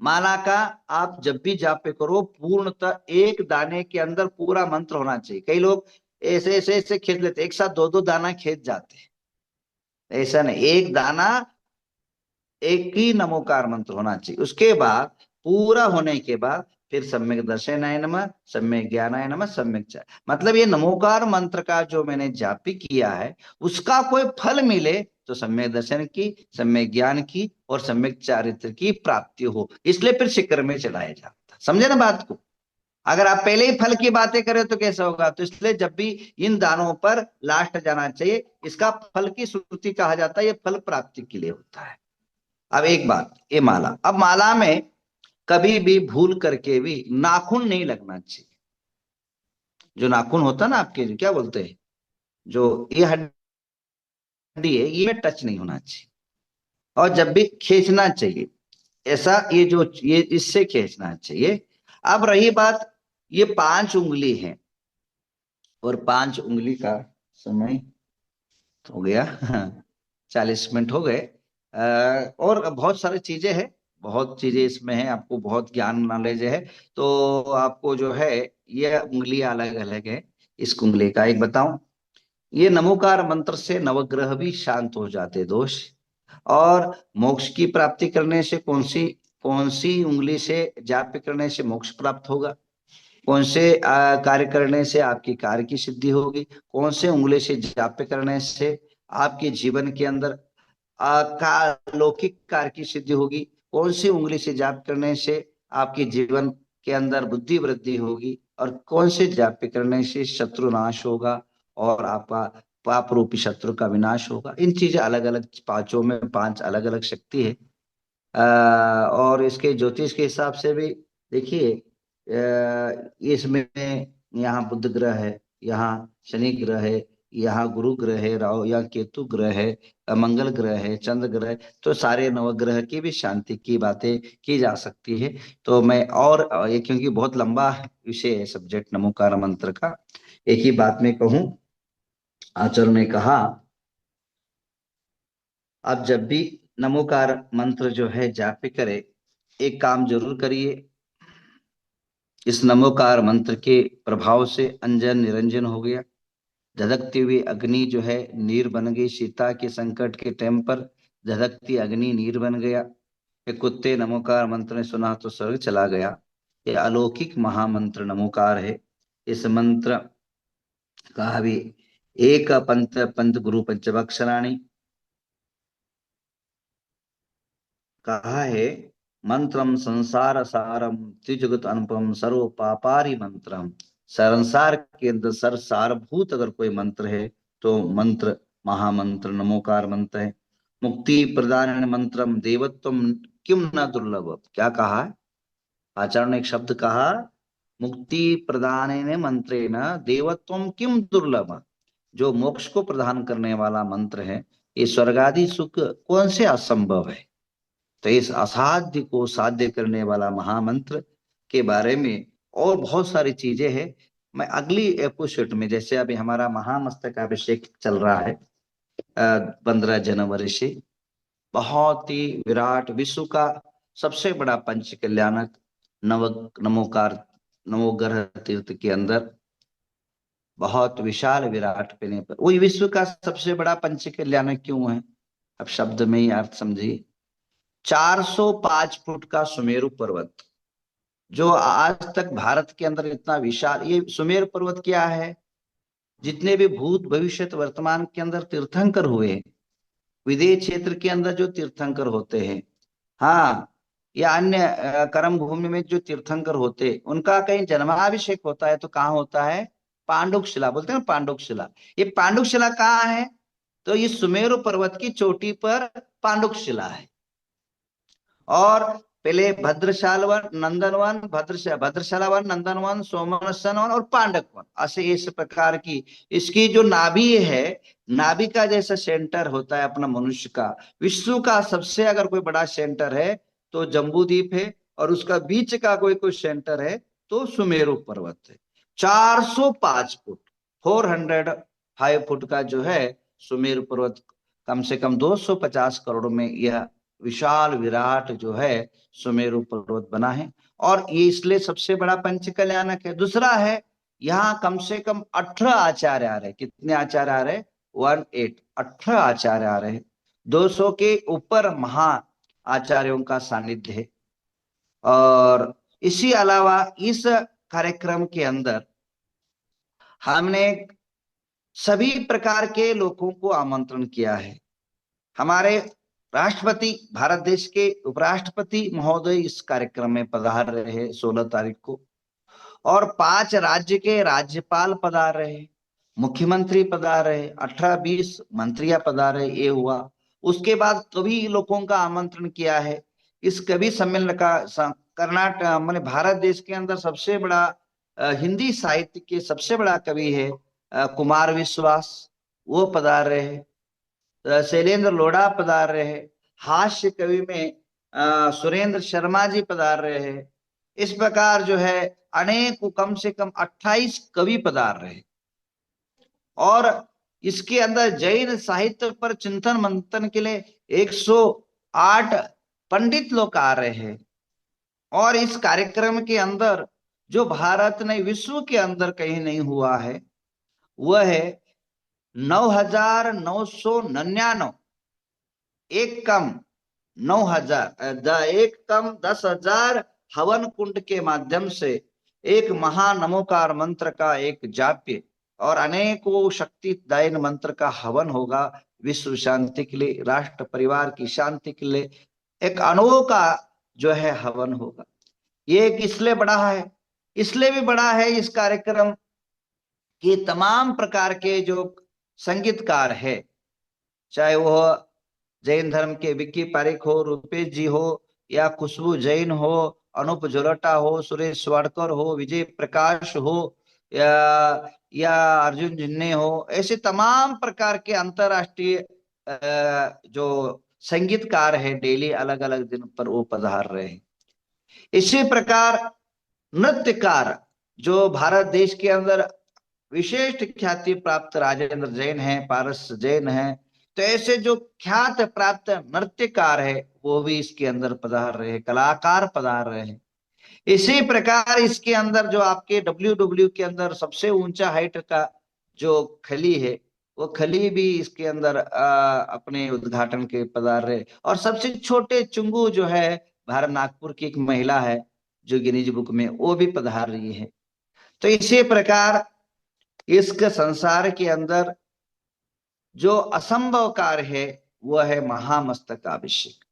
A: माला का, आप जब भी जाप पे करो पूर्णतः एक दाने के अंदर पूरा मंत्र होना चाहिए। कई लोग ऐसे ऐसे ऐसे खींच लेते, एक साथ 2 2 दाना खींच जाते हैं। ऐसा नहीं, एक दाना, एक ही नमोकार मंत्र होना चाहिए। उसके बाद पूरा होने के बाद फिर सम्यक दर्शनाय नमः, सम्यक ज्ञानाय नमः, सम्यक चाय, मतलब ये नमोकार मंत्र का जो मैंने जापी किया है उसका कोई फल मिले तो सम्यक दर्शन की, सम्यक ज्ञान की और सम्यक चारित्र की प्राप्ति हो, इसलिए फिर शिखर में चढ़ाया जाता। समझे ना बात को? अगर आप पहले ही फल की बातें करें तो कैसा होगा? तो इसलिए जब भी इन दानों पर लास्ट जाना चाहिए। इसका फल की श्रुति कहा जाता है, ये फल प्राप्ति के लिए होता है। अब एक बात, ये माला, अब माला में कभी भी भूल करके भी नाखून नहीं लगना चाहिए। जो नाखून होता है ना आपके, जो क्या बोलते हैं, जो ये हड्डी है, ये टच नहीं होना चाहिए। और जब भी खींचना चाहिए ऐसा, ये जो ये इससे खींचना चाहिए। अब रही बात, ये 5 उंगली है और 5 उंगली का समय हो गया 40 मिनट हो गए। और बहुत सारी चीजें हैं, बहुत चीजें इसमें हैं, आपको बहुत ज्ञान नॉलेज है। तो आपको जो है ये उंगलियां अलग अलग है। इस उंगली का एक बताऊं, ये नमोकार मंत्र से नवग्रह भी शांत हो जाते दोष। और मोक्ष की प्राप्ति करने से कौन सी उंगली से जाप करने से मोक्ष प्राप्त होगा, कौन से कार्य करने से आपकी कार्य की सिद्धि होगी, कौन से उंगली से जाप करने से आपके जीवन के अंदर का लौकिक कार्य की सिद्धि होगी, कौन सी उंगली से जाप करने से आपके जीवन के अंदर बुद्धि वृद्धि होगी, और कौन से जाप करने से शत्रु नाश होगा और आपका पाप रूपी शत्रु का विनाश होगा। इन चीजें अलग अलग, पांचों में पांच अलग अलग शक्ति है। और इसके ज्योतिष के हिसाब से भी देखिए, इसमें यहाँ बुध ग्रह है, यहाँ शनि ग्रह है, यहाँ गुरु ग्रह है, राहु यहाँ केतु ग्रह है, मंगल ग्रह है, चंद्र ग्रह है। तो सारे नवग्रह की भी शांति की बातें की जा सकती है। तो मैं और ये, क्योंकि बहुत लंबा विषय है सब्जेक्ट नमोकार मंत्र का, एक ही बात में कहूं। आचार्य ने कहा, आप जब भी नमोकार मंत्र जो है जाप करे, एक काम जरूर करिए। इस नमोकार मंत्र के प्रभाव से अंजन निरंजन हो गया, धधकती हुई अग्नि जो है नीर बन गई। सीता के संकट के टाइम पर धधकती अग्नि नीर बन गया। ये कुत्ते नमोकार मंत्र ने सुना तो स्वर्ग चला गया। ये अलौकिक महामंत्र नमोकार है। इस मंत्र का भी एक पंत पंत गुरु पंचवक्षराणी कहा है। मंत्रम संसार सारम त्रिजुगत अनुपम सर्व पापारी मंत्रम। संसार के अंदर सर सारभूत अगर कोई मंत्र है तो मंत्र महामंत्र नमोकार मंत्र है। मुक्ति प्रदान मंत्रम देवत्वम किम न दुर्लभ। क्या कहा है आचार्य ने? एक शब्द कहा, मुक्ति प्रदान मंत्रेण देवत्वम किम दुर्लभ। जो मोक्ष को प्रदान करने वाला मंत्र है, ये स्वर्गादि सुख कौन से असंभव है। तो इस असाध्य को साध्य करने वाला महामंत्र के बारे में और बहुत सारी चीजें हैं। मैं अगली एपिसोड में, जैसे अभी हमारा महामस्तकाभिषेक चल रहा है 15 जनवरी से, बहुत ही विराट विश्व का सबसे बड़ा पंच कल्याणक नव नमोकार नवोग्रह तीर्थ के अंदर बहुत विशाल विराट पीने पर वही विश्व का सबसे बड़ा पंच कल्याणक क्यों है, अब शब्द में ही अर्थ समझिए। 405 फुट का सुमेरु पर्वत, जो आज तक भारत के अंदर इतना विशाल, ये सुमेरु पर्वत क्या है? जितने भी भूत भविष्य वर्तमान के अंदर तीर्थंकर हुए, विदेश क्षेत्र के अंदर जो तीर्थंकर होते हैं, हाँ, या अन्य कर्म भूमि में जो तीर्थंकर होते, उनका कहीं जन्माभिषेक होता है तो कहाँ होता है? पांडुक शिला, बोलते हैं ना पांडुक शिला। ये पांडुक शिला कहाँ है? तो ये सुमेरु पर्वत की चोटी पर पांडुक शिला है। और पहले भद्रशाल वन, नंदन वन, भद्रशाला वन, नंदन वन, सोमनसन वन और पांडक वन, ऐसे इस प्रकार की इसकी जो नाभि है, नाभि का जैसा सेंटर होता है अपना मनुष्य का, विश्व का सबसे अगर कोई बड़ा सेंटर है तो जम्बू द्वीप है, और उसका बीच का कोई कोई सेंटर है तो सुमेरु पर्वत है। 405 फुट, 405 फुट का जो है सुमेरु पर्वत, कम से कम 250 करोड़ में यह विशाल विराट जो है सुमेरु पर्वत बना है। और ये इसलिए सबसे बड़ा पंच कल्याणक है। दूसरा है, यहाँ कम से कम 18 आचार्य आ रहे। कितने आचार्य आ रहे? 18 आचार्य आ रहे। 200 के ऊपर महा आचार्यों का सानिध्य है। और इसी अलावा इस कार्यक्रम के अंदर हमने सभी प्रकार के लोगों को आमंत्रण किया है। हमारे राष्ट्रपति, भारत देश के उपराष्ट्रपति महोदय इस कार्यक्रम में पधार रहे हैं 16 तारीख को, और 5 राज्य के राज्यपाल पधार रहे, मुख्यमंत्री पधार रहे, 18-20 मंत्रियां पधार रहे। ये हुआ। उसके बाद कवि लोगों का आमंत्रण किया है। इस कवि सम्मेलन का कर्नाटक माने भारत देश के अंदर सबसे बड़ा हिंदी साहित्य के सबसे बड़ा कवि है कुमार विश्वास, वो पधार रहे हैं। शैलेंद्र लोढ़ा पधार रहे हैं। हास्य कवि में सुरेंद्र शर्मा जी पधार रहे हैं। इस प्रकार जो है अनेक, कम से कम 28 कवि पधार रहे। और इसके अंदर जैन साहित्य पर चिंतन मंथन के लिए 108 पंडित लोग आ रहे हैं। और इस कार्यक्रम के अंदर जो भारत ने विश्व के अंदर कहीं नहीं हुआ है, वह है 9,999, एक कम 9,000, एक कम 10,000 हवन कुंड के माध्यम से एक महानमोकार मंत्र का एक जाप्य और अनेकों शक्तिदायक मंत्र का हवन होगा। विश्व शांति के लिए, राष्ट्र परिवार की शांति के लिए एक अनोखा जो है हवन होगा। ये एक इसलिए बड़ा है, इसलिए भी बड़ा है इस कार्यक्रम कि तमाम प्रकार के जो संगीतकार है, चाहे वो जैन धर्म के विक्की पारिक हो, रुपेश जी हो, या खुशबू जैन हो, अनूप जलोटा हो, सुरेश वाडकर हो, विजय प्रकाश हो, या अर्जुन जिन्ने हो, ऐसे तमाम प्रकार के अंतरराष्ट्रीय जो संगीतकार है, डेली अलग अलग दिन पर वो पधार रहे हैं। इसी प्रकार नृत्यकार जो भारत देश के अंदर विशेष ख्याति प्राप्त राजेंद्र जैन है, पारस जैन है, तो ऐसे जो ख्यात प्राप्त नृत्यकार है वो भी इसके अंदर पधार रहे हैं, कलाकार पधार रहे हैं। इसी प्रकार इसके अंदर जो आपके डब्ल्यू के अंदर सबसे ऊंचा हाइट का जो खली है, वो खली भी इसके अंदर अपने उद्घाटन के पधार रहे। और सबसे छोटे चुंगू जो है, भारत नागपुर की एक महिला है जो गिनीज बुक में, वो भी पधार रही है। तो इसी प्रकार इसके संसार के अंदर जो असंभव कार्य है वह है महामस्तकाभिषेक।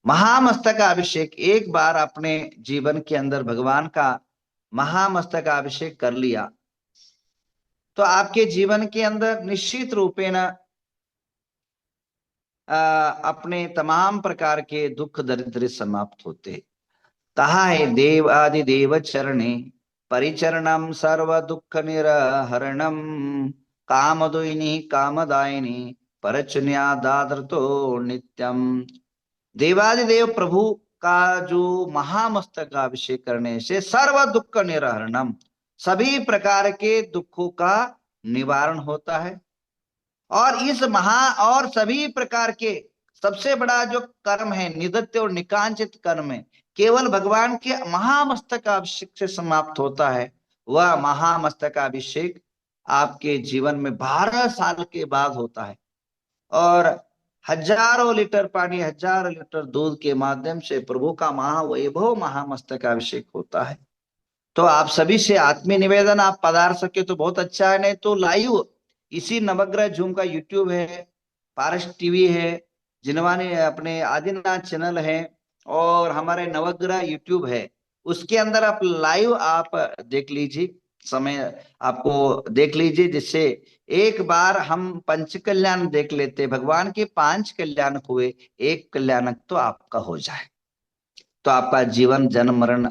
A: महामस्तकाभिषेक एक बार अपने जीवन के अंदर भगवान का महामस्तकाभिषेक कर लिया तो आपके जीवन के अंदर निश्चित रूपेण अपने तमाम प्रकार के दुख दरिद्र समाप्त होते। कहा है देव आदि देव चरणे परिचरणम सर्व दुख निरहरणम कामदुइनी कामदायिनी परचन्या दादरतो नित्यम। देवादिदेव प्रभु का जो महामस्तक अभिषेक करने से सर्व दुख निरहरणम, सभी प्रकार के दुखों का निवारण होता है। और इस और सभी प्रकार के सबसे बड़ा जो कर्म है, निदत्य और निकांचित कर्म है, केवल भगवान के महामस्तकाभिषेक से समाप्त होता है। वह महामस्तकाभिषेक आपके जीवन में 12 साल के बाद होता है और हजारों लीटर पानी, हजारों लीटर दूध के माध्यम से प्रभु का महावैभव महामस्तकाभिषेक होता है। तो आप सभी से आत्मीय निवेदन, आप पधार सके तो बहुत अच्छा है, नहीं तो लाइव इसी नवग्रह जूम का यूट्यूब है, पारस टीवी है, जिनवानी अपने आदिनाथ चैनल है, और हमारे नवग्रह यूट्यूब है, उसके अंदर आप लाइव आप देख लीजिए, समय आपको देख लीजिए, जिससे एक बार हम पंच कल्याण देख लेते, भगवान के 5 कल्याण हुए, एक कल्याणक तो आपका हो जाए, तो आपका जीवन जन्म मरण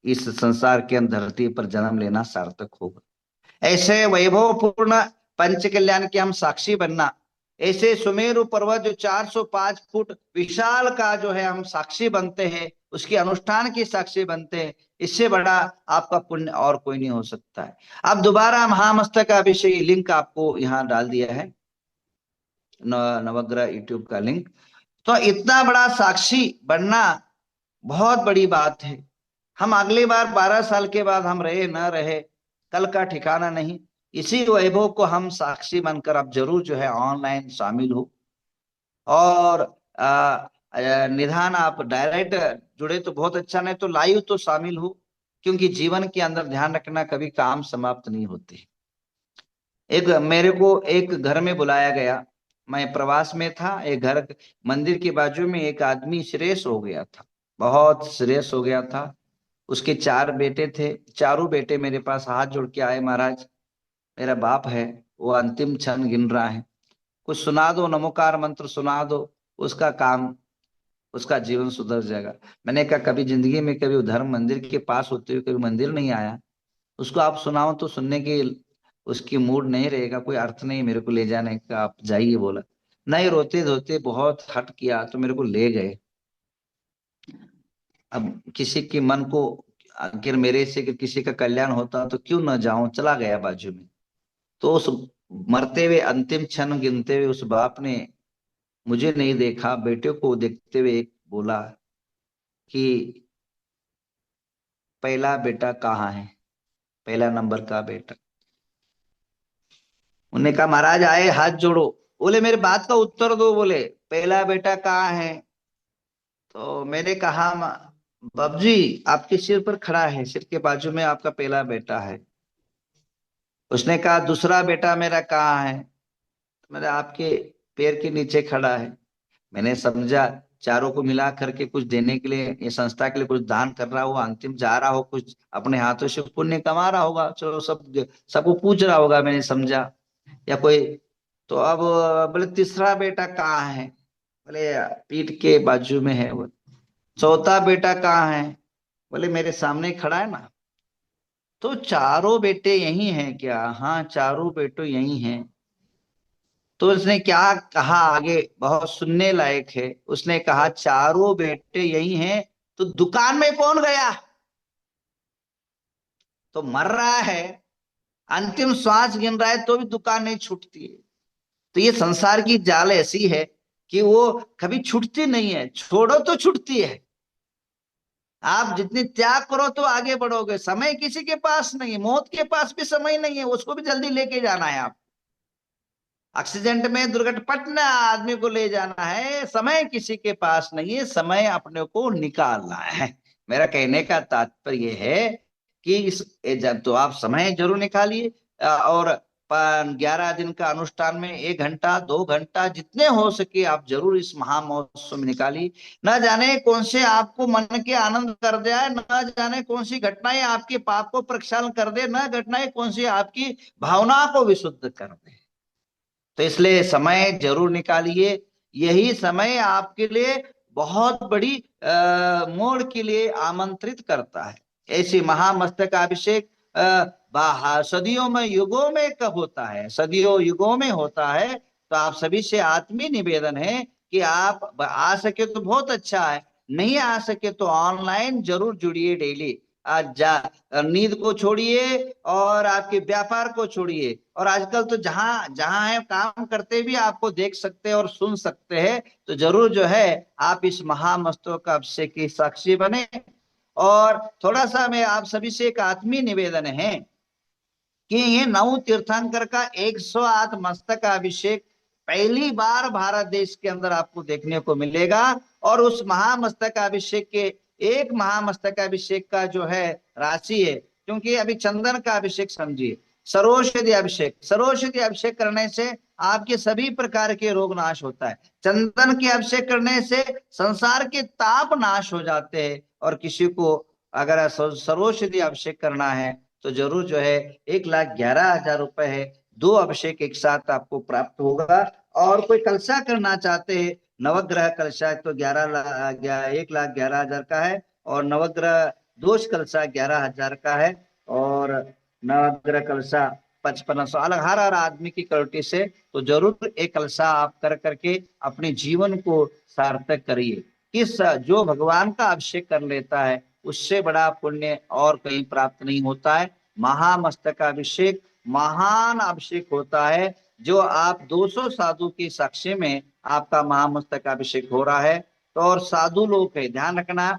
A: इस संसार के धरती पर जन्म लेना सार्थक होगा। ऐसे वैभवपूर्ण पंच कल्याण के हम साक्षी बनना, ऐसे सुमेरु पर्वत जो 405 फुट विशाल का जो है हम साक्षी बनते हैं, उसके अनुष्ठान की साक्षी बनते हैं, इससे बड़ा आपका पुण्य और कोई नहीं हो सकता है। अब दोबारा महामस्तक अभिषेक लिंक आपको यहाँ डाल दिया है, नवग्रह यूट्यूब का लिंक। तो इतना बड़ा साक्षी बनना बहुत बड़ी बात है। हम अगली बार 12 साल के बाद हम रहे न रहे, कल का ठिकाना नहीं। इसी वैभव को हम साक्षी बनकर अब जरूर जो है ऑनलाइन शामिल हो, और निधान आप डायरेक्ट जुड़े तो बहुत अच्छा, नहीं तो लाइव तो शामिल हो, क्योंकि जीवन के अंदर ध्यान रखना, कभी काम समाप्त नहीं होते। एक मेरे को एक घर में बुलाया गया, मैं प्रवास में था, एक घर मंदिर के बाजू में एक आदमी श्रेष्ठ हो गया था, बहुत श्रेष्ठ हो गया था। उसके 4 बेटे थे, चारों बेटे मेरे पास हाथ जोड़ के आए, महाराज मेरा बाप है, वो अंतिम क्षण गिन रहा है, कुछ सुना दो, नमोकार मंत्र सुना दो, उसका काम, उसका जीवन सुधर जाएगा। मैंने कहा कभी जिंदगी में कभी धर्म मंदिर के पास होते हुए कभी मंदिर नहीं आया, उसको आप सुनाओ तो सुनने की उसकी मूड नहीं रहेगा, कोई अर्थ नहीं मेरे को ले जाने का, आप जाइए बोला। नहीं, रोते धोते बहुत हट किया तो मेरे को ले गए। अब किसी के मन को, आखिर मेरे से कि किसी का कल्याण होता तो क्यों ना जाऊं, चला गया बाजू में। तो उस मरते हुए अंतिम क्षण गिनते हुए उस बाप ने मुझे नहीं देखा, बेटे को देखते हुए एक बोला कि पहला बेटा कहाँ है, पहला नंबर का बेटा। उन्होंने कहा महाराज आए हाथ जोड़ो, बोले मेरे बात का उत्तर दो, बोले पहला बेटा कहाँ है। तो मैंने कहा बाबू जी आपके सिर पर खड़ा है, सिर के बाजू में आपका पहला बेटा है। उसने कहा दूसरा बेटा मेरा कहाँ है। मेरे आपके पैर के नीचे खड़ा है। मैंने समझा चारों को मिला करके कुछ देने के लिए, ये संस्था के लिए कुछ दान कर रहा हो, अंतिम जा रहा हो, कुछ अपने हाथों से पुण्य कमा रहा होगा, चलो सब सबको पूछ रहा होगा, मैंने समझा। या कोई, तो अब बोले तीसरा बेटा कहाँ है? बोले पीठ के बाजू में है। वो चौथा बेटा कहाँ है? बोले मेरे सामने खड़ा है ना। तो चारों बेटे यही हैं क्या? हाँ, चारों बेटो यही हैं। तो उसने क्या कहा आगे, बहुत सुनने लायक है। उसने कहा चारों बेटे यही हैं, तो दुकान में कौन गया? तो मर रहा है, अंतिम श्वास गिन रहा है, तो भी दुकान नहीं छूटती है। तो ये संसार की जाल ऐसी है कि वो कभी छूटती नहीं है, छोड़ो तो छूटती है। आप जितनी त्याग करो तो आगे बढ़ोगे। समय किसी के पास नहीं है, मौत के पास भी समय नहीं है, उसको भी जल्दी लेके जाना है आप। एक्सीडेंट में दुर्घटना आदमी को ले जाना है, समय किसी के पास नहीं है, समय अपने को निकालना है। मेरा कहने का तात्पर्य है कि जब तो आप समय जरूर निकालिए। और 11 दिन का अनुष्ठान में 1 घंटा 2 घंटा जितने हो सके आप जरूर इस महामहोत्सव में निकालिए। न जाने कौन से आपको मन के आनंद कर जाए, न जाने कौन सी घटनाएं आपके पाप को प्रक्षालन कर दे, न घटनाएं कौन सी आपकी भावना को विशुद्ध कर दे। तो इसलिए समय जरूर निकालिए। यही समय आपके लिए बहुत बड़ी मोड़ के लिए आमंत्रित करता है। ऐसी महामस्तकाभिषेक सदियों में युगों में कब होता है? सदियों युगों में होता है। तो आप सभी से आत्मीय निवेदन है कि आप आ सके तो बहुत अच्छा है, नहीं आ सके तो ऑनलाइन जरूर जुड़िए डेली। आज नींद को छोड़िए और आपके व्यापार को छोड़िए। और आजकल तो जहां जहां है काम करते भी आपको देख सकते हैं और सुन सकते हैं। तो जरूर जो है आप इस महामस्तों का अभिषेक की साक्षी बने। और थोड़ा सा मैं आप सभी से एक आत्मीय निवेदन है कि ये नौ तीर्थंकर का 108 मस्तक अभिषेक पहली बार भारत देश के अंदर आपको देखने को मिलेगा। और उस महामस्तक अभिषेक के एक महामस्तक अभिषेक का जो है राशि है, क्योंकि अभी चंदन का अभिषेक समझिए, सरोषधि अभिषेक, सरोषधि अभिषेक करने से आपके सभी प्रकार के रोग नाश होता है। चंदन के अभिषेक करने से संसार के ताप नाश हो जाते हैं। और किसी को अगर सरोषधि अभिषेक करना है तो जरूर जो है 1,11,000 रुपए है। 2 अभिषेक एक साथ आपको प्राप्त होगा। और कोई कलशा करना चाहते हैं, नवग्रह कलशा तो 1,11,000 का है। और नवग्रह दोष कलशा 11,000 का है। और नवग्रह कलशा 5500, अलग हर हर आदमी की करोटी से। तो जरूर एक कलशा आप कर करके अपने जीवन को सार्थक करिए। किस जो भगवान का अभिषेक कर लेता है उससे बड़ा पुण्य और कहीं प्राप्त नहीं होता है। महामस्तकाभिषेक महान अभिषेक होता है। जो आप 200 साधु के साक्ष्य में आपका महामस्तकाभिषेक हो रहा है। तो और साधु लोग है, ध्यान रखना,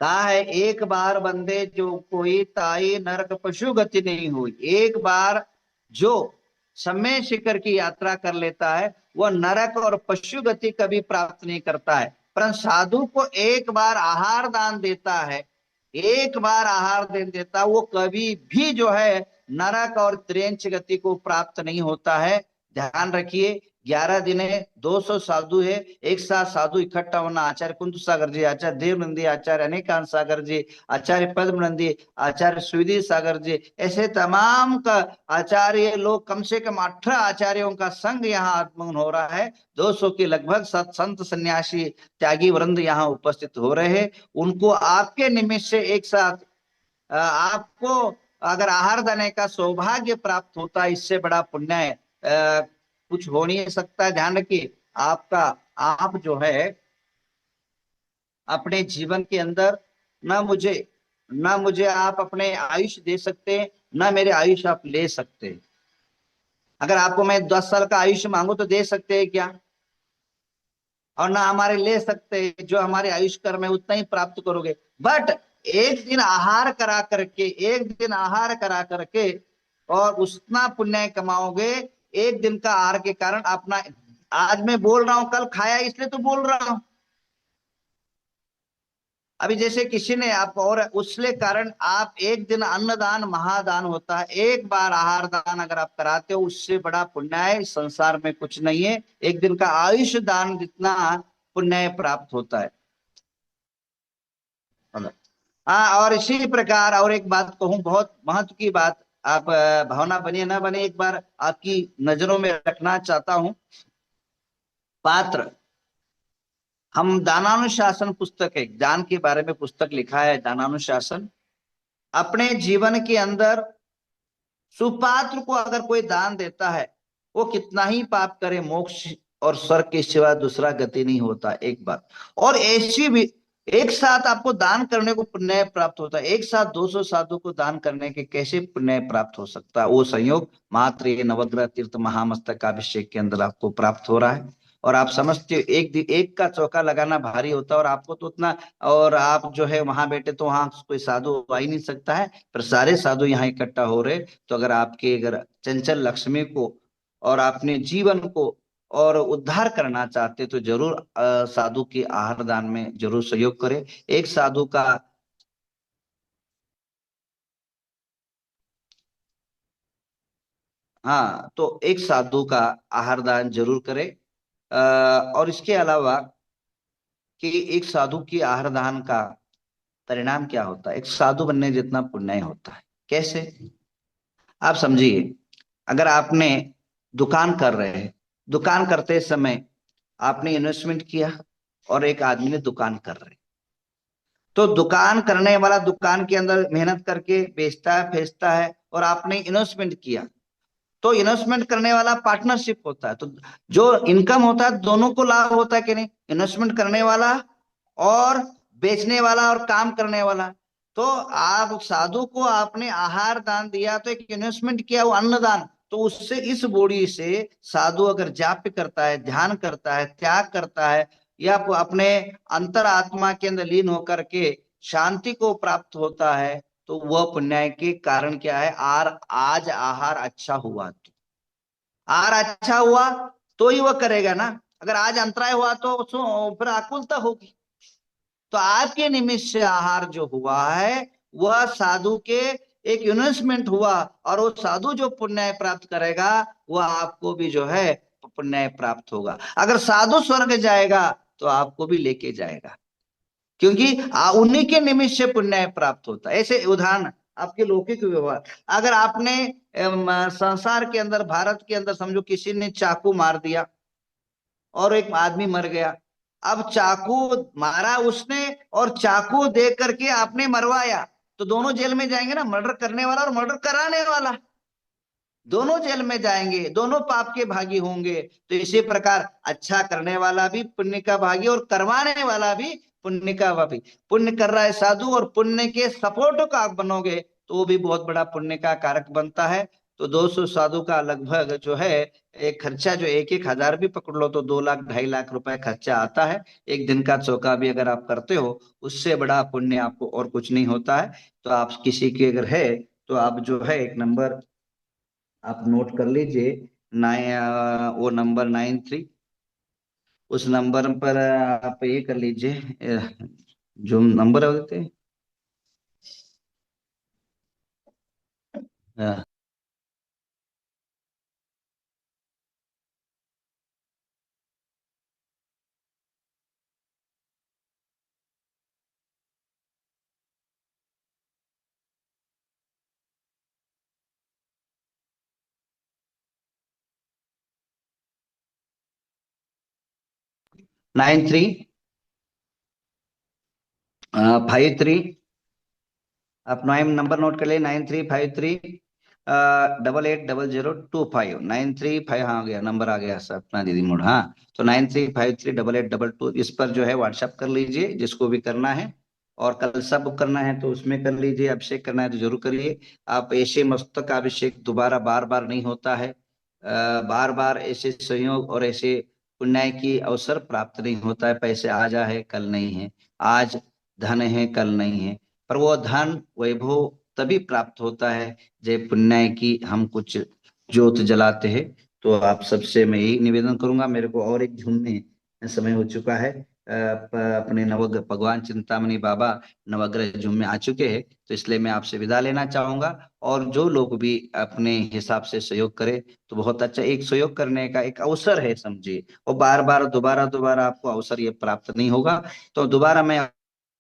A: कहा है एक बार बंदे जो कोई ताई नरक पशु गति नहीं हुई। एक बार जो समय शिखर की यात्रा कर लेता है वह नरक और पशु गति कभी प्राप्त नहीं करता है। पर साधु को एक बार आहार दान देता है, एक बार आहार दान देता, वो कभी भी जो है नरक और त्रेंच गति को प्राप्त नहीं होता है। ध्यान रखिए, 11 दिन है, 200 साधु है, एक साथ साधु इकट्ठा होना। आचार्य कुंत सागर जी, आचार्य देवनंदी, आचार्य अनेकांत सागर जी, आचार्य पद्मनंदी, आचार्य सुविधि सागर जी, ऐसे तमाम का आचार्य लोग, कम से कम 18 आचार्यों का संघ यहाँ आत्मग्न हो रहा है। 200 के लगभग संत सन्यासी त्यागी वृंद यहाँ उपस्थित हो रहे हैं। उनको आपके निमित्त से एक साथ आपको अगर आहार देने का सौभाग्य प्राप्त होता है, इससे बड़ा पुण्य कुछ हो नहीं सकता। ध्यान रखिए, आपका आप जो है अपने जीवन के अंदर ना मुझे आप अपने आयुष दे सकते, ना मेरे आयुष आप ले सकते। अगर आपको मैं 10 साल का आयुष मांगू तो दे सकते हैं क्या? और ना हमारे ले सकते, जो हमारे आयुष कर्म है उतना ही प्राप्त करोगे। बट एक दिन आहार करा करके, एक दिन आहार करा करके और उतना पुण्य कमाओगे। एक दिन का आहार के कारण अपना, आज मैं बोल रहा हूं, कल खाया इसलिए तो बोल रहा हूं। अभी जैसे किसी ने आप, और उसके कारण आप एक दिन अन्नदान महादान होता है, एक बार आहार दान अगर आप कराते हो उससे बड़ा पुण्य है इस संसार में कुछ नहीं है। एक दिन का आयुष दान जितना पुण्य प्राप्त होता है। हाँ, और इसी प्रकार और एक बात कहूं, बहुत महत्व की बात, आप भावना बनिए ना बने, एक बार आपकी नजरों में रखना चाहता हूं। पात्र, हम दानानुशासन पुस्तक है, ज्ञान के बारे में पुस्तक लिखा है दानानुशासन। अपने जीवन के अंदर सुपात्र को अगर कोई दान देता है, वो कितना ही पाप करे, मोक्ष और स्वर्ग के सिवा दूसरा गति नहीं होता, एक बात। और ऐसी भी एक साथ आपको दान करने को पुण्य प्राप्त होता है, एक साथ 200 साधु को दान करने के कैसे पुण्य प्राप्त हो सकता है? वो संयोग मात्र ये नवग्रह तीर्थ महामस्तक अभिषेक के अंदर आपको प्राप्त हो रहा है। और आप समझते हो एक का चौका लगाना भारी होता है, और आपको तो उतना, और आप जो है वहां बैठे तो वहां कोई साधु आ ही नहीं सकता है, पर सारे साधु यहाँ इकट्ठा हो रहे। तो अगर आपके, अगर चंचल लक्ष्मी को और अपने जीवन को और उद्धार करना चाहते तो जरूर साधु के आहार दान में जरूर सहयोग करें। एक साधु का, हाँ, तो एक साधु का आहार दान जरूर करें। और इसके अलावा कि एक साधु की आहार दान का परिणाम क्या होता है, एक साधु बनने जितना पुण्य होता है। कैसे? आप समझिए, अगर आपने दुकान कर रहे हैं, दुकान करते समय आपने इन्वेस्टमेंट किया, और एक आदमी ने दुकान कर रहे, तो दुकान करने वाला दुकान के अंदर मेहनत करके बेचता है फेचता है, और आपने इन्वेस्टमेंट किया, तो इन्वेस्टमेंट करने वाला पार्टनरशिप होता है, तो जो इनकम होता है दोनों को लाभ होता है कि नहीं? इन्वेस्टमेंट करने वाला और बेचने वाला और काम करने वाला। तो आप साधु को आपने आहार दान दिया, तो एक इन्वेस्टमेंट किया वो अन्नदान, तो उससे इस बॉडी से साधु अगर जाप करता है, ध्यान करता है, त्याग करता है, या अपने अंतर आत्मा के अंदर लीन होकर के शांति को प्राप्त होता है, तो वह पुण्य के कारण क्या है, आज आहार अच्छा हुआ, तो आहार अच्छा हुआ तो ही वह करेगा ना। अगर आज अंतराय हुआ तो फिर आकुलता होगी। तो आपके निमित्त से आहार जो हुआ है वह साधु के एक इन्वेस्टमेंट हुआ, और वो साधु जो पुण्य प्राप्त करेगा वह आपको भी जो है पुण्य प्राप्त होगा। अगर साधु स्वर्ग जाएगा तो आपको भी लेके जाएगा, क्योंकि उन्हीं के निमित्त से पुण्य प्राप्त होता है। ऐसे उदाहरण आपके लौकिक व्यवहार, अगर आपने संसार के अंदर, भारत के अंदर समझो किसी ने चाकू मार दिया और एक आदमी मर गया, अब चाकू मारा उसने और चाकू दे करके आपने मरवाया, तो दोनों जेल में जाएंगे ना, मर्डर करने वाला और मर्डर कराने वाला, दोनों जेल में जाएंगे, दोनों पाप के भागी होंगे। तो इसी प्रकार अच्छा करने वाला भी पुण्य का भागी, और करवाने वाला भी पुण्य का भागी। पुण्य कर रहा है साधु और पुण्य के सपोर्ट का आप बनोगे तो वो भी बहुत बड़ा पुण्य का कारक बनता है। तो 200 साधु का लगभग जो है एक खर्चा, जो एक एक हजार भी पकड़ लो तो 2 लाख 2.5 लाख रुपए खर्चा आता है। एक दिन का चौका भी अगर आप करते हो, उससे बड़ा पुण्य आपको और कुछ नहीं होता है। तो आप किसी के अगर है तो आप जो है एक नंबर आप नोट कर लीजिए, वो नंबर 93, उस नंबर पर आप ये कर लीजिए, जो नंबर होते हैं, 93 53, आप नंबर नोट कर लिए, 9353 880025, 935, हाँ आ गया नंबर, आ गया सपना दीदी मोड़, हाँ। तो 9353 8822, इस पर जो है व्हाट्सएप कर लीजिए जिसको भी करना है। और कलसा बुक करना है तो उसमें कर लीजिए, अभिषेक करना है तो जरूर करिए। आप ऐसे मस्तक का अभिषेक दोबारा बार बार नहीं होता है, बार बार ऐसे संयोग और ऐसे पुण्य की अवसर प्राप्त नहीं होता है। पैसे आज है कल नहीं है, आज धन है कल नहीं है, पर वो धन वैभव तभी प्राप्त होता है जब पुण्य की हम कुछ ज्योत जलाते हैं। तो आप सबसे मैं यही निवेदन करूंगा, मेरे को और एक झूमने समय हो चुका है, अपने भगवान चिंतामणि बाबा नवग्रह जुम में आ चुके हैं, तो इसलिए मैं आपसे विदा लेना चाहूंगा। और जो लोग भी अपने हिसाब से सहयोग करे तो बहुत अच्छा, एक सहयोग करने का एक अवसर है समझिए, और बार बार दोबारा दोबारा आपको अवसर ये प्राप्त नहीं होगा। तो दोबारा मैं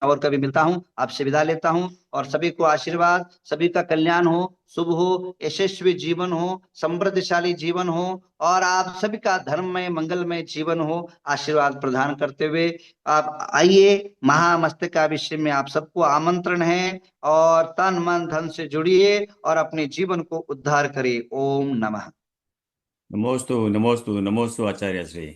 A: और कभी मिलता हूँ, आपसे विदा लेता हूँ, और सभी को आशीर्वाद, सभी का कल्याण हो, शुभ हो, यशस्वी जीवन हो, समृद्धशाली जीवन हो, और आप सभी का धर्ममय मंगलमय जीवन हो, आशीर्वाद प्रदान करते हुए आप आइए। महामस्तकाभिषेक में आप सबको आमंत्रण है, और तन मन धन से जुड़िए और अपने जीवन को उद्धार करिए। ओम नमः।
B: नमोस्तु नमोस्तु नमोस्तु आचार्य श्री।